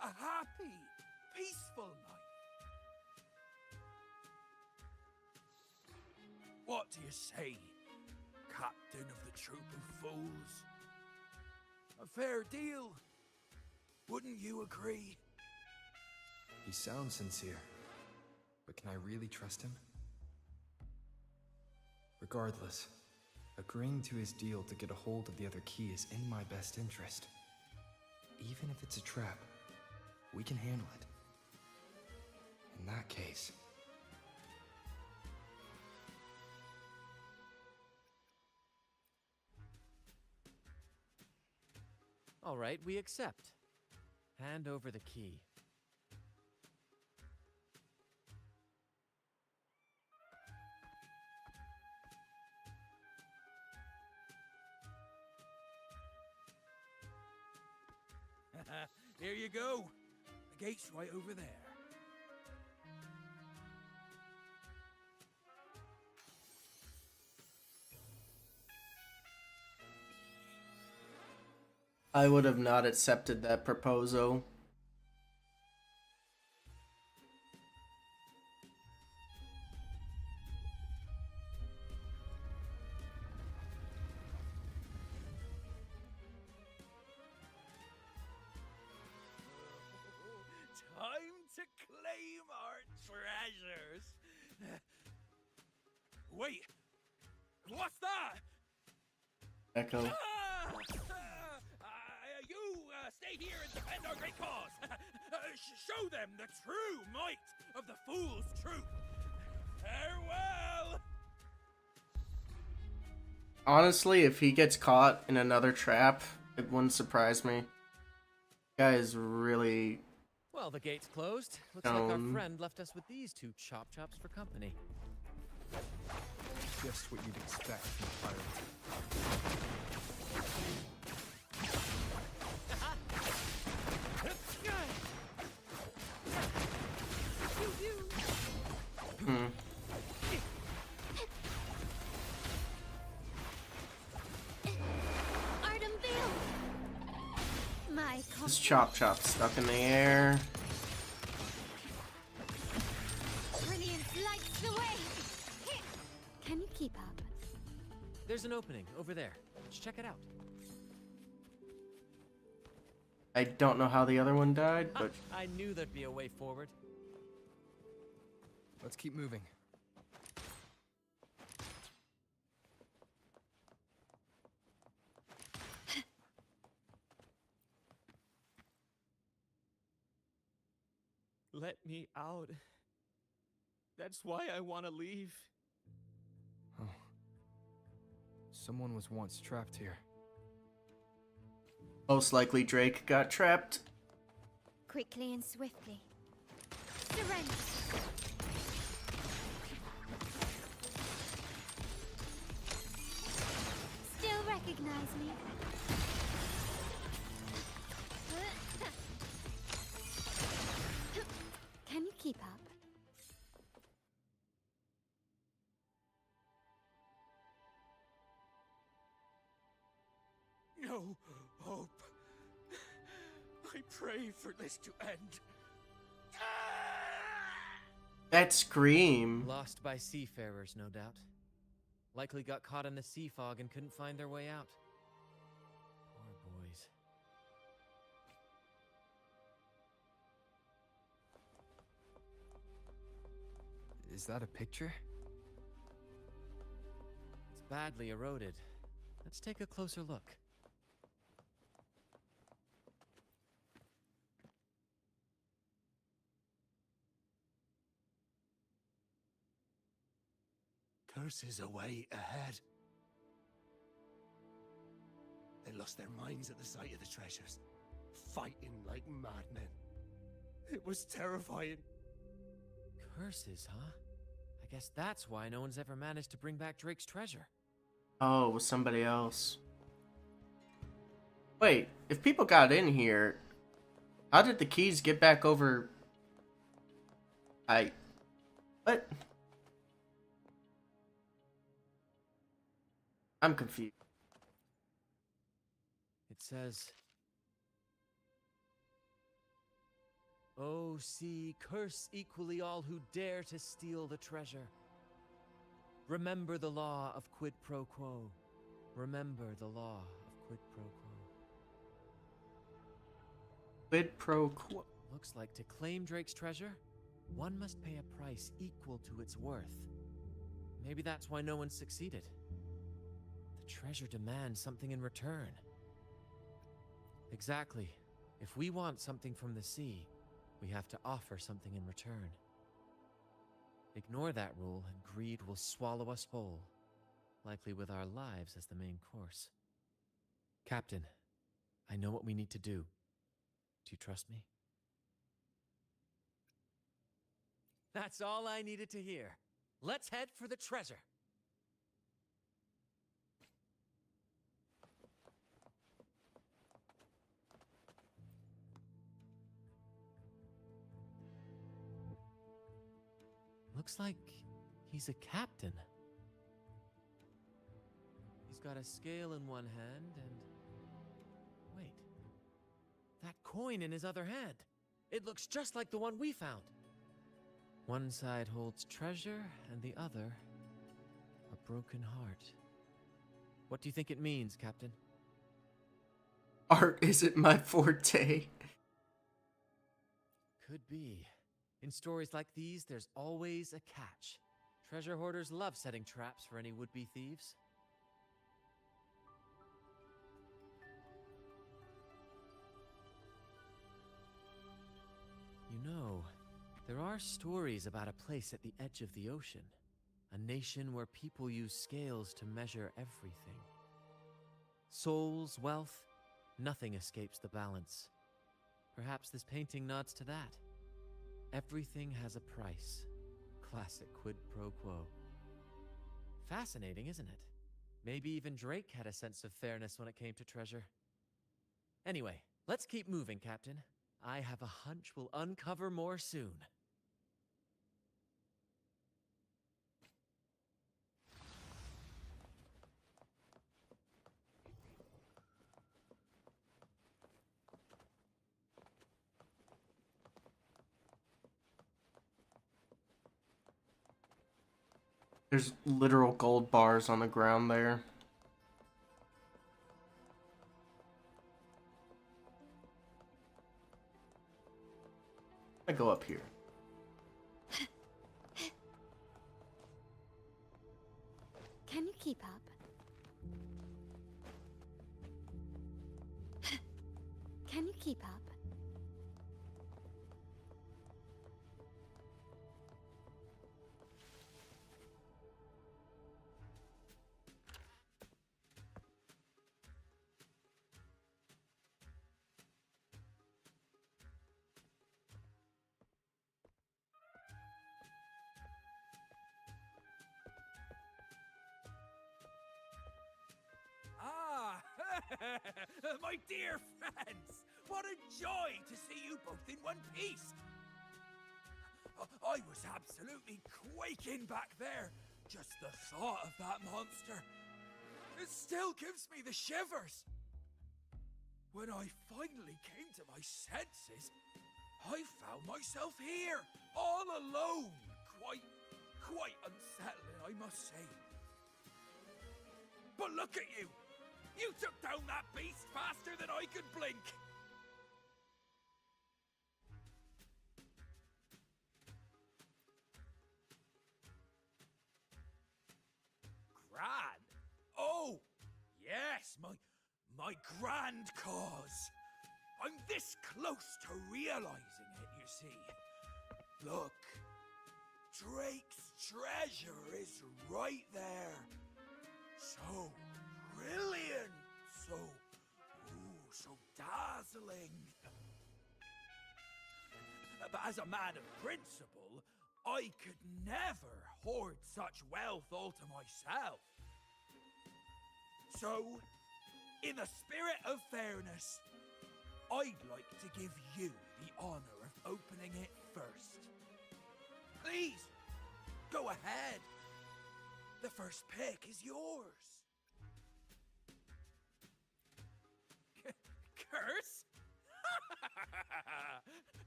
A happy, peaceful life. What do you say, Captain of the Troop of Fools? A fair deal, wouldn't you agree? He sounds sincere, but can I really trust him? Regardless, agreeing to his deal to get a hold of the other key is in my best interest. Even if it's a trap, we can handle it. In that case... All right, we accept. Hand over the key. Here you go. The gate's right over there. I would have not accepted that proposal. Time to claim our treasures. Wait, what's that? Echo. You stay here and defend our great cause. Show them the true might of the Fool's Troop. Farewell. Honestly, if he gets caught in another trap, it wouldn't surprise me. Guy is really... Well, the gate's closed. Looks like our friend left us with these 2 chop chops for company. Just what you'd expect from a pirate. This chop stuck in the air. Brilliant lights the way. Can you keep up? There's an opening over there. Let's check it out. I don't know how the other one died, but... I knew there'd be a way forward. Let's keep moving. Let me out. That's why I want to leave. Oh. Someone was once trapped here. Most likely Drake got trapped. Quickly and swiftly. Surrender. Still recognize me? Can you keep up? No hope. I pray for this to end. That scream. Lost by seafarers, no doubt. Likely got caught in the sea fog and couldn't find their way out. Poor boys. Is that a picture? badly eroded. Let's take a closer look. Curses away ahead. They lost their minds at the sight of the treasures, fighting like madmen. It was terrifying. Curses, huh? I guess that's why no one's ever managed to bring back Drake's treasure. Oh, it was somebody else. Wait, if people got in here, how did the keys get back over? What? I'm confused. It says, "Oh, see, curse equally all who dare to steal the treasure. Remember the law of quid pro quo. Remember the law of quid pro quo." Quid pro quo. Looks like to claim Drake's treasure, one must pay a price equal to its worth. Maybe that's why no one succeeded. The treasure demands something in return. Exactly. If we want something from the sea, we have to offer something in return. Ignore that rule and greed will swallow us whole, likely with our lives as the main course. Captain, I know what we need to do. Do you trust me? That's all I needed to hear. Let's head for the treasure. Looks like he's a captain. He's got a scale in one hand and... Wait. That coin in his other hand. It looks just like the one we found. One side holds treasure and the other a broken heart. What do you think it means, Captain? Art isn't my forte. Could be. In stories like these, there's always a catch. Treasure hoarders love setting traps for any would-be thieves. You know, there are stories about a place at the edge of the ocean. A nation where people use scales to measure everything. Souls, wealth, nothing escapes the balance. Perhaps this painting nods to that. Everything has a price. Classic quid pro quo. Fascinating, isn't it? Maybe even Drake had a sense of fairness when it came to treasure. Anyway, let's keep moving, Captain. I have a hunch we'll uncover more soon. There's literal gold bars on the ground there. I go up here. Can you keep up? Can you keep up? Ah, my dear friends! What a joy to see you both in one piece! I was absolutely quaking back there. Just the thought of that monster. It still gives me the shivers. When I finally came to my senses, I found myself here, all alone. Quite unsettling, I must say. But look at you! You took down that beast faster than I could blink! Gran, my grand cause. I'm this close to realizing it, you see. Look, Drake's treasure is right there. So brilliant, so dazzling. But as a man of principle, I could never hoard such wealth all to myself. So, in the spirit of fairness, I'd like to give you the honor of opening it first. Please, go ahead. The first pick is yours. Curse?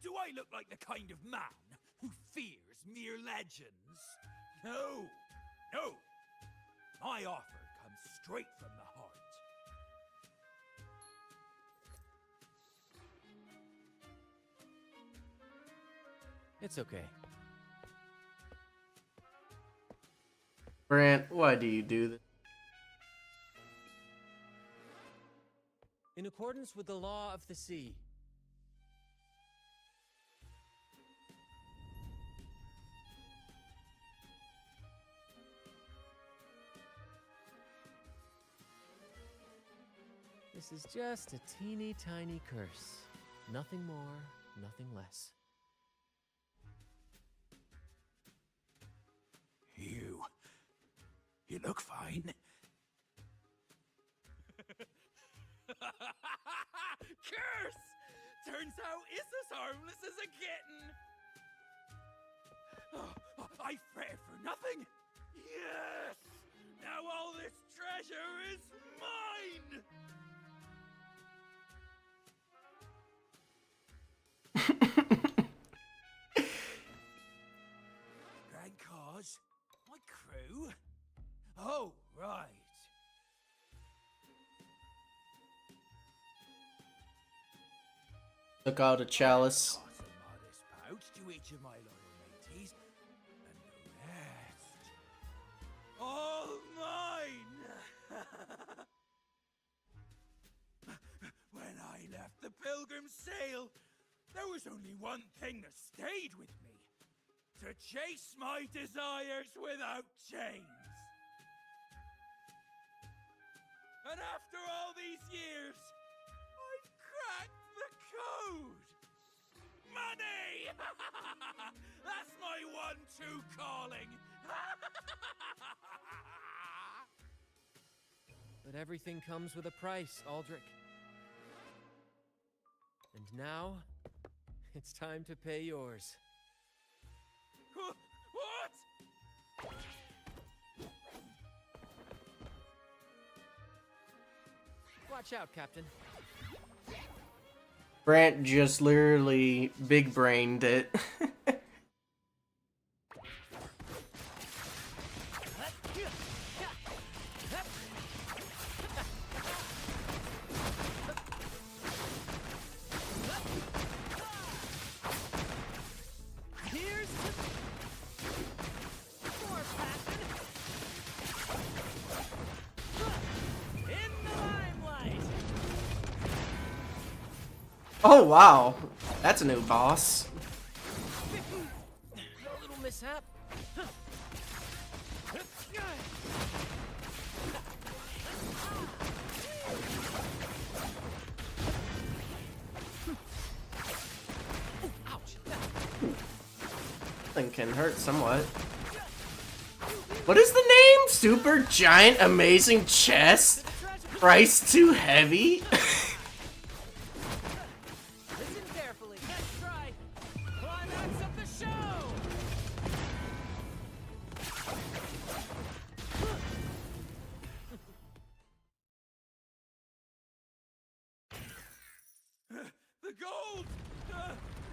Do I look like the kind of man who fears mere legends? No, no. My offer comes straight from the heart. It's okay. Brant, why do you do this? In accordance with the law of the sea. This is just a teeny tiny curse. Nothing more, nothing less. You look fine. Curse! Turns out it's as harmless as a kitten. Oh, I fret for nothing. Yes! Now all this treasure is mine! Grand cause? My crew? Oh, right. Took out a chalice. Toss a modest pouch to each of my loyal mateys, and the rest, all mine. When I left the Pilgrim's Sail, there was only one thing that stayed with me: to chase my desires without chains. And after all these years, I've cracked the code! Money! That's my one true calling! But everything comes with a price, Aldrich. And now, it's time to pay yours. What? Watch out, Captain. Brant just literally big-brained it. Here's more passion. In the limelight. Oh wow, that's a new boss. A little mishap. Thing can hurt somewhat. What is the name? Super giant amazing chest? Price too heavy? Listen carefully. Let's try climax of the show. The gold!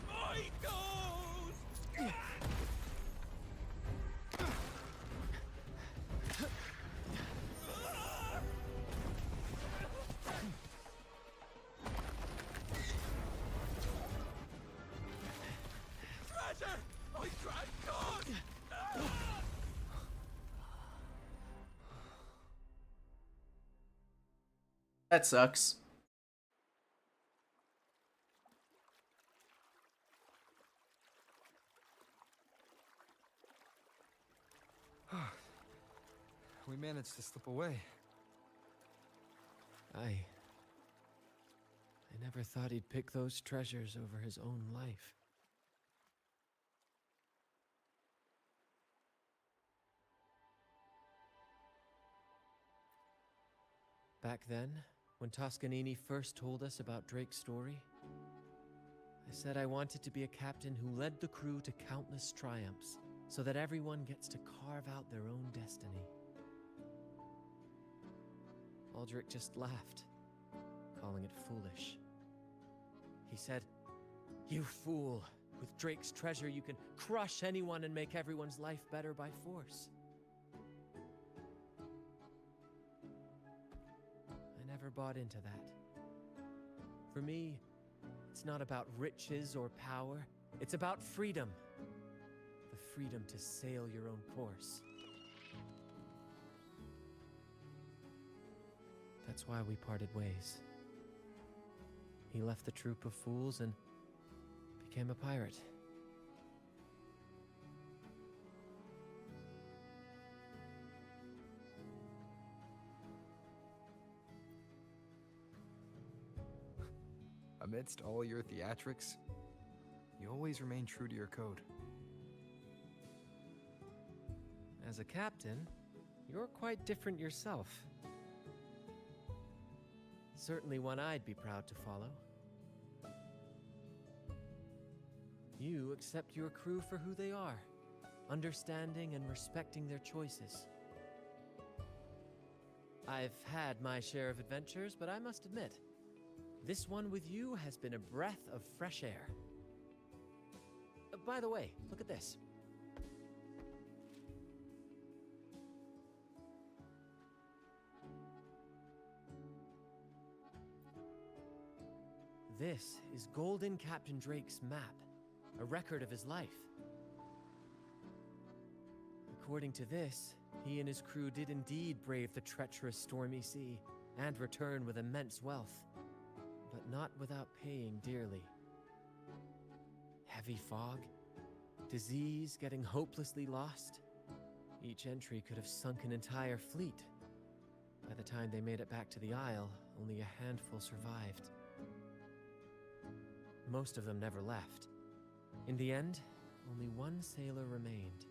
My gold! That sucks. We managed to slip away. I never thought he'd pick those treasures over his own life. Back then, when Toscanini first told us about Drake's story, I said I wanted to be a captain who led the crew to countless triumphs, so that everyone gets to carve out their own destiny. Aldrich just laughed, calling it foolish. He said, "You fool! With Drake's treasure, you can crush anyone and make everyone's life better by force." I never bought into that. For me, it's not about riches or power. It's about freedom. The freedom to sail your own course. That's why we parted ways. He left the troop of fools and became a pirate. Amidst all your theatrics, you always remain true to your code. As a captain, you're quite different yourself. Certainly one I'd be proud to follow. You accept your crew for who they are, understanding and respecting their choices. I've had my share of adventures, but I must admit, this one with you has been a breath of fresh air. By the way, look at this. This is Golden Captain Drake's map, a record of his life. According to this, he and his crew did indeed brave the treacherous stormy sea and return with immense wealth, but not without paying dearly. Heavy fog, disease, getting hopelessly lost. Each entry could have sunk an entire fleet. By the time they made it back to the Isle, only a handful survived. Most of them never left. In the end, only one sailor remained,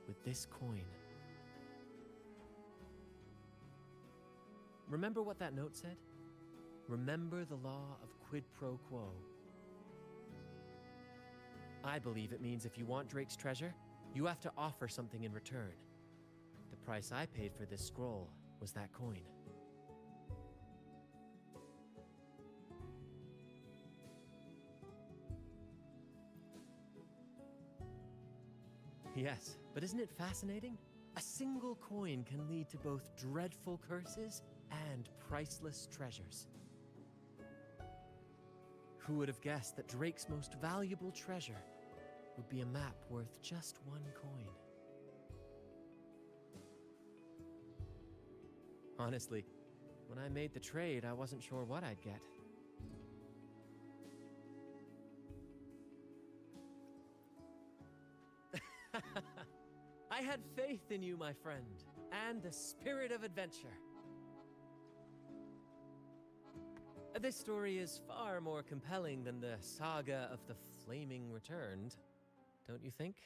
with this coin. Remember what that note said? Remember the law of quid pro quo. I believe it means if you want Drake's treasure, you have to offer something in return. The price I paid for this scroll was that coin. Yes, but isn't it fascinating? A single coin can lead to both dreadful curses and priceless treasures. Who would have guessed that Drake's most valuable treasure would be a map worth just one coin? Honestly, when I made the trade, I wasn't sure what I'd get. I had faith in you, my friend, and the spirit of adventure. This story is far more compelling than the saga of the Flaming Returned, don't you think?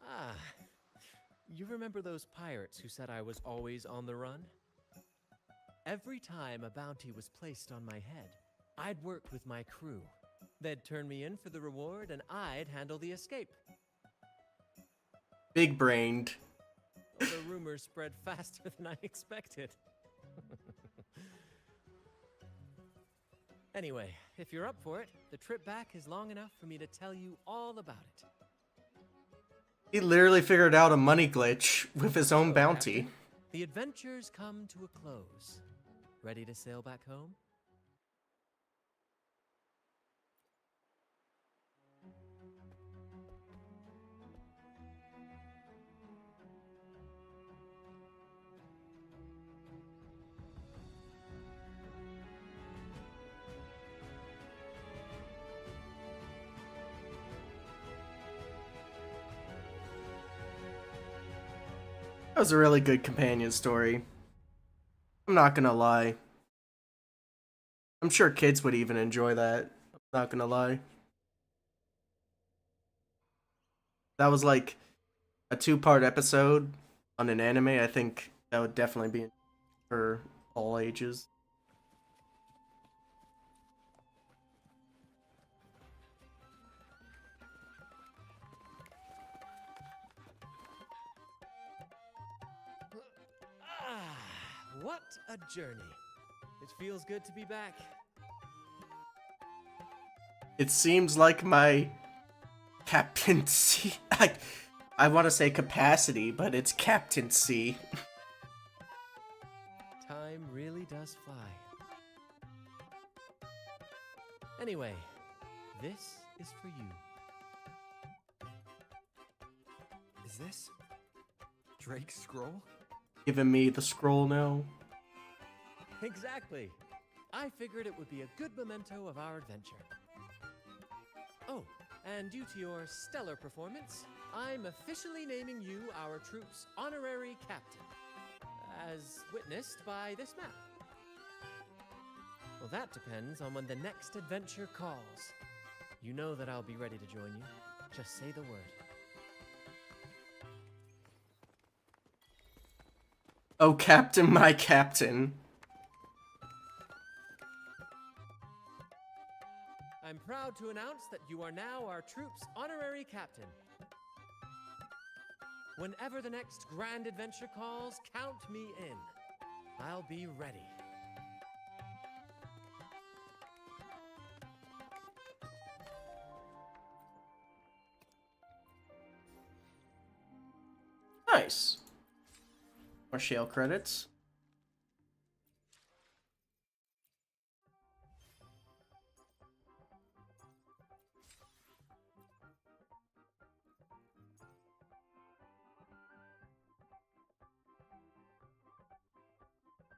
Ah, you remember those pirates who said I was always on the run? Every time a bounty was placed on my head, I'd work with my crew. They'd turn me in for the reward, and I'd handle the escape. Big-brained. The rumors spread faster than I expected. Anyway, if you're up for it, the trip back is long enough for me to tell you all about it. He literally figured out a money glitch with his own bounty. Captain, the adventures come to a close. Ready to sail back home? That was a really good companion story. I'm not gonna lie. I'm sure kids would even enjoy that. I'm not gonna lie. That was like a 2-part episode on an anime. I think that would definitely be for all ages. Ah, what a journey. It feels good to be back. It seems like my captaincy. I want to say capacity, but it's captaincy. Time really does fly. Anyway, this is for you. Is this Drake's scroll? Giving me the scroll now. Exactly. I figured it would be a good memento of our adventure. Oh, and due to your stellar performance, I'm officially naming you our troop's honorary captain, as witnessed by this map. Well, that depends on when the next adventure calls. You know that I'll be ready to join you. Just say the word. Oh, Captain, my captain. I'm proud to announce that you are now our troop's honorary captain. Whenever the next grand adventure calls, count me in. I'll be ready. Nice. More shale credits.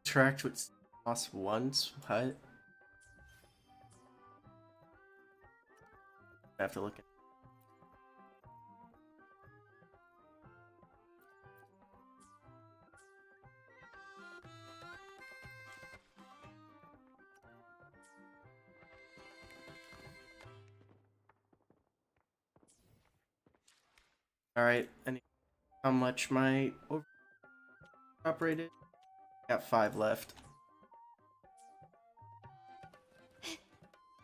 Interact with boss once? What? I have to look at. Alright, and how much my operated? Got 5 left.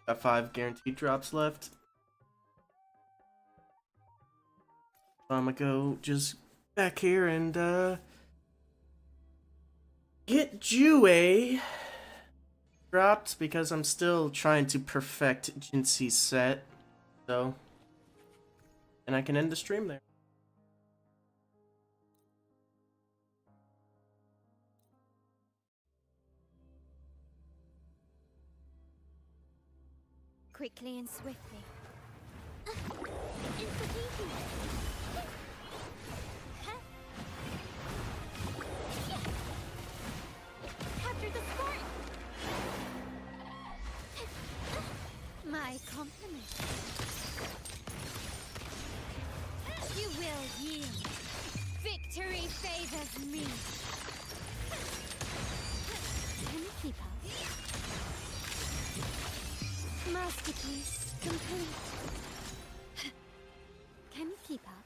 Got 5 guaranteed drops left. So I'm gonna go just back here and get Jue dropped because I'm still trying to perfect Jinxi's set. So, and I can end the stream there. Quickly and swiftly. Capture the sport! My compliment. You will yield. Victory favors me. Can you keep up? Masterpiece complete. Can you keep up?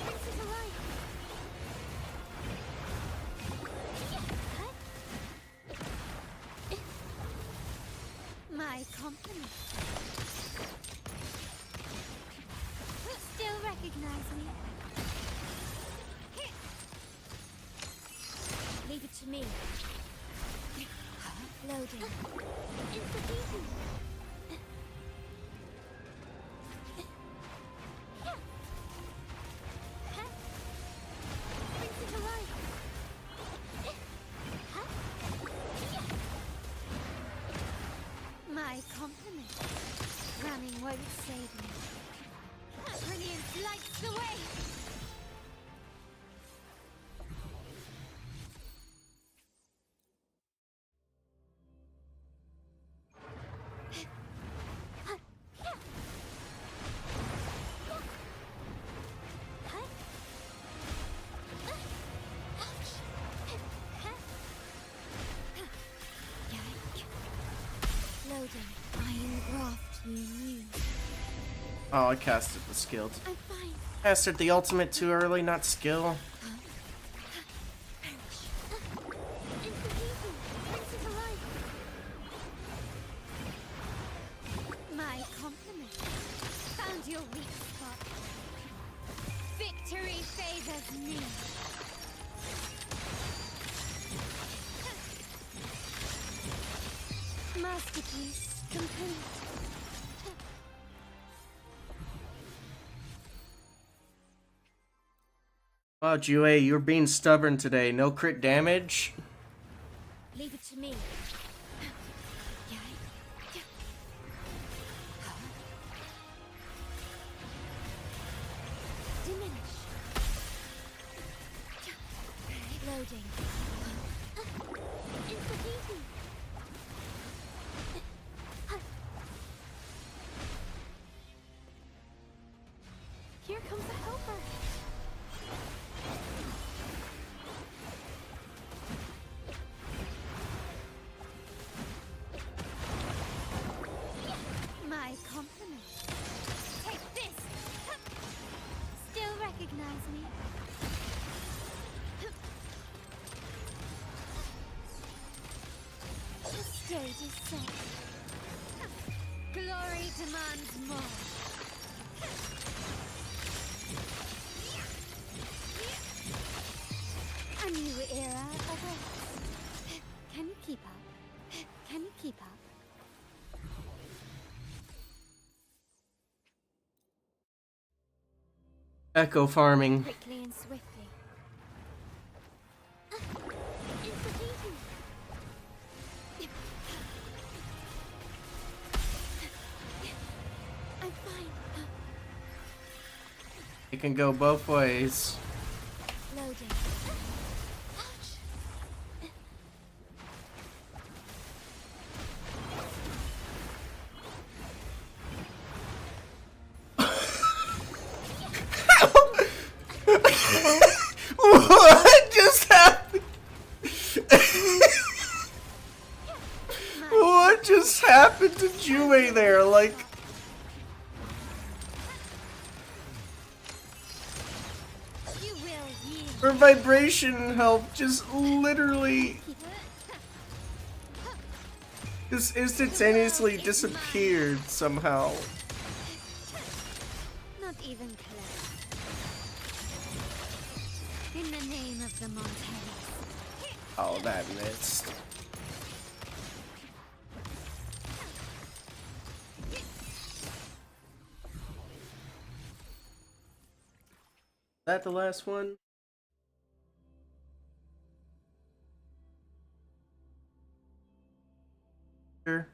Princes alive. My compliment. Still recognize me? Leave it to me. Loading. Institution. Princess alive. My compliment. Running won't save me. Brilliance lights the way! Loading. Iron graft you knew. Oh, I casted the skilled. I'm fine. Casted the ultimate too early, not skill. My compliments. Found your weak spot. Victory favors me. Masterpiece complete. Wow, Jue, you're being stubborn today. No crit damage? Leave it to me. Diminish. Loading. Insta-heating. Here comes a helper. My compliments. Take this. Still recognize me? The stage is set. Glory demands more. A new era awaits. Can you keep up? Can you keep up? Echo farming. Quickly and swiftly. Insta-heating. I'm fine. It can go both ways. Loading. What just happened? What just happened to Jue there? Like, You will yield. her vibration health just literally just instantaneously disappeared somehow. Not even close. In the name of the Montanes. Oh, that missed. Is that the last one? Sure.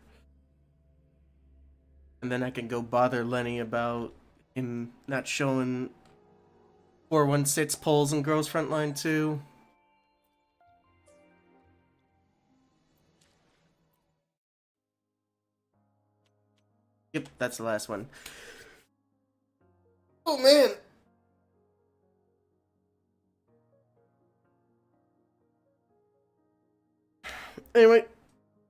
And then I can go bother Lenny about him not showing 416 pulls in Girls Frontline 2. Yep, that's the last one. Oh man! Anyway,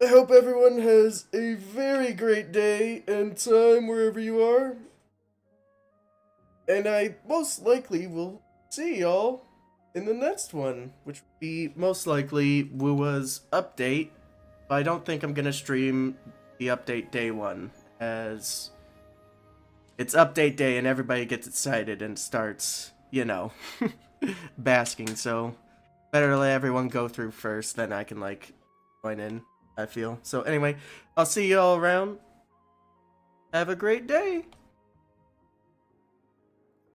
I hope everyone has a very great day and time wherever you are. And I most likely will see y'all in the next one, which will be most likely Wua's update. But I don't think I'm gonna stream the update day one, as it's update day and everybody gets excited and starts, you know, basking. So better let everyone go through first, then I can like join in, I feel. So anyway, I'll see y'all around. Have a great day.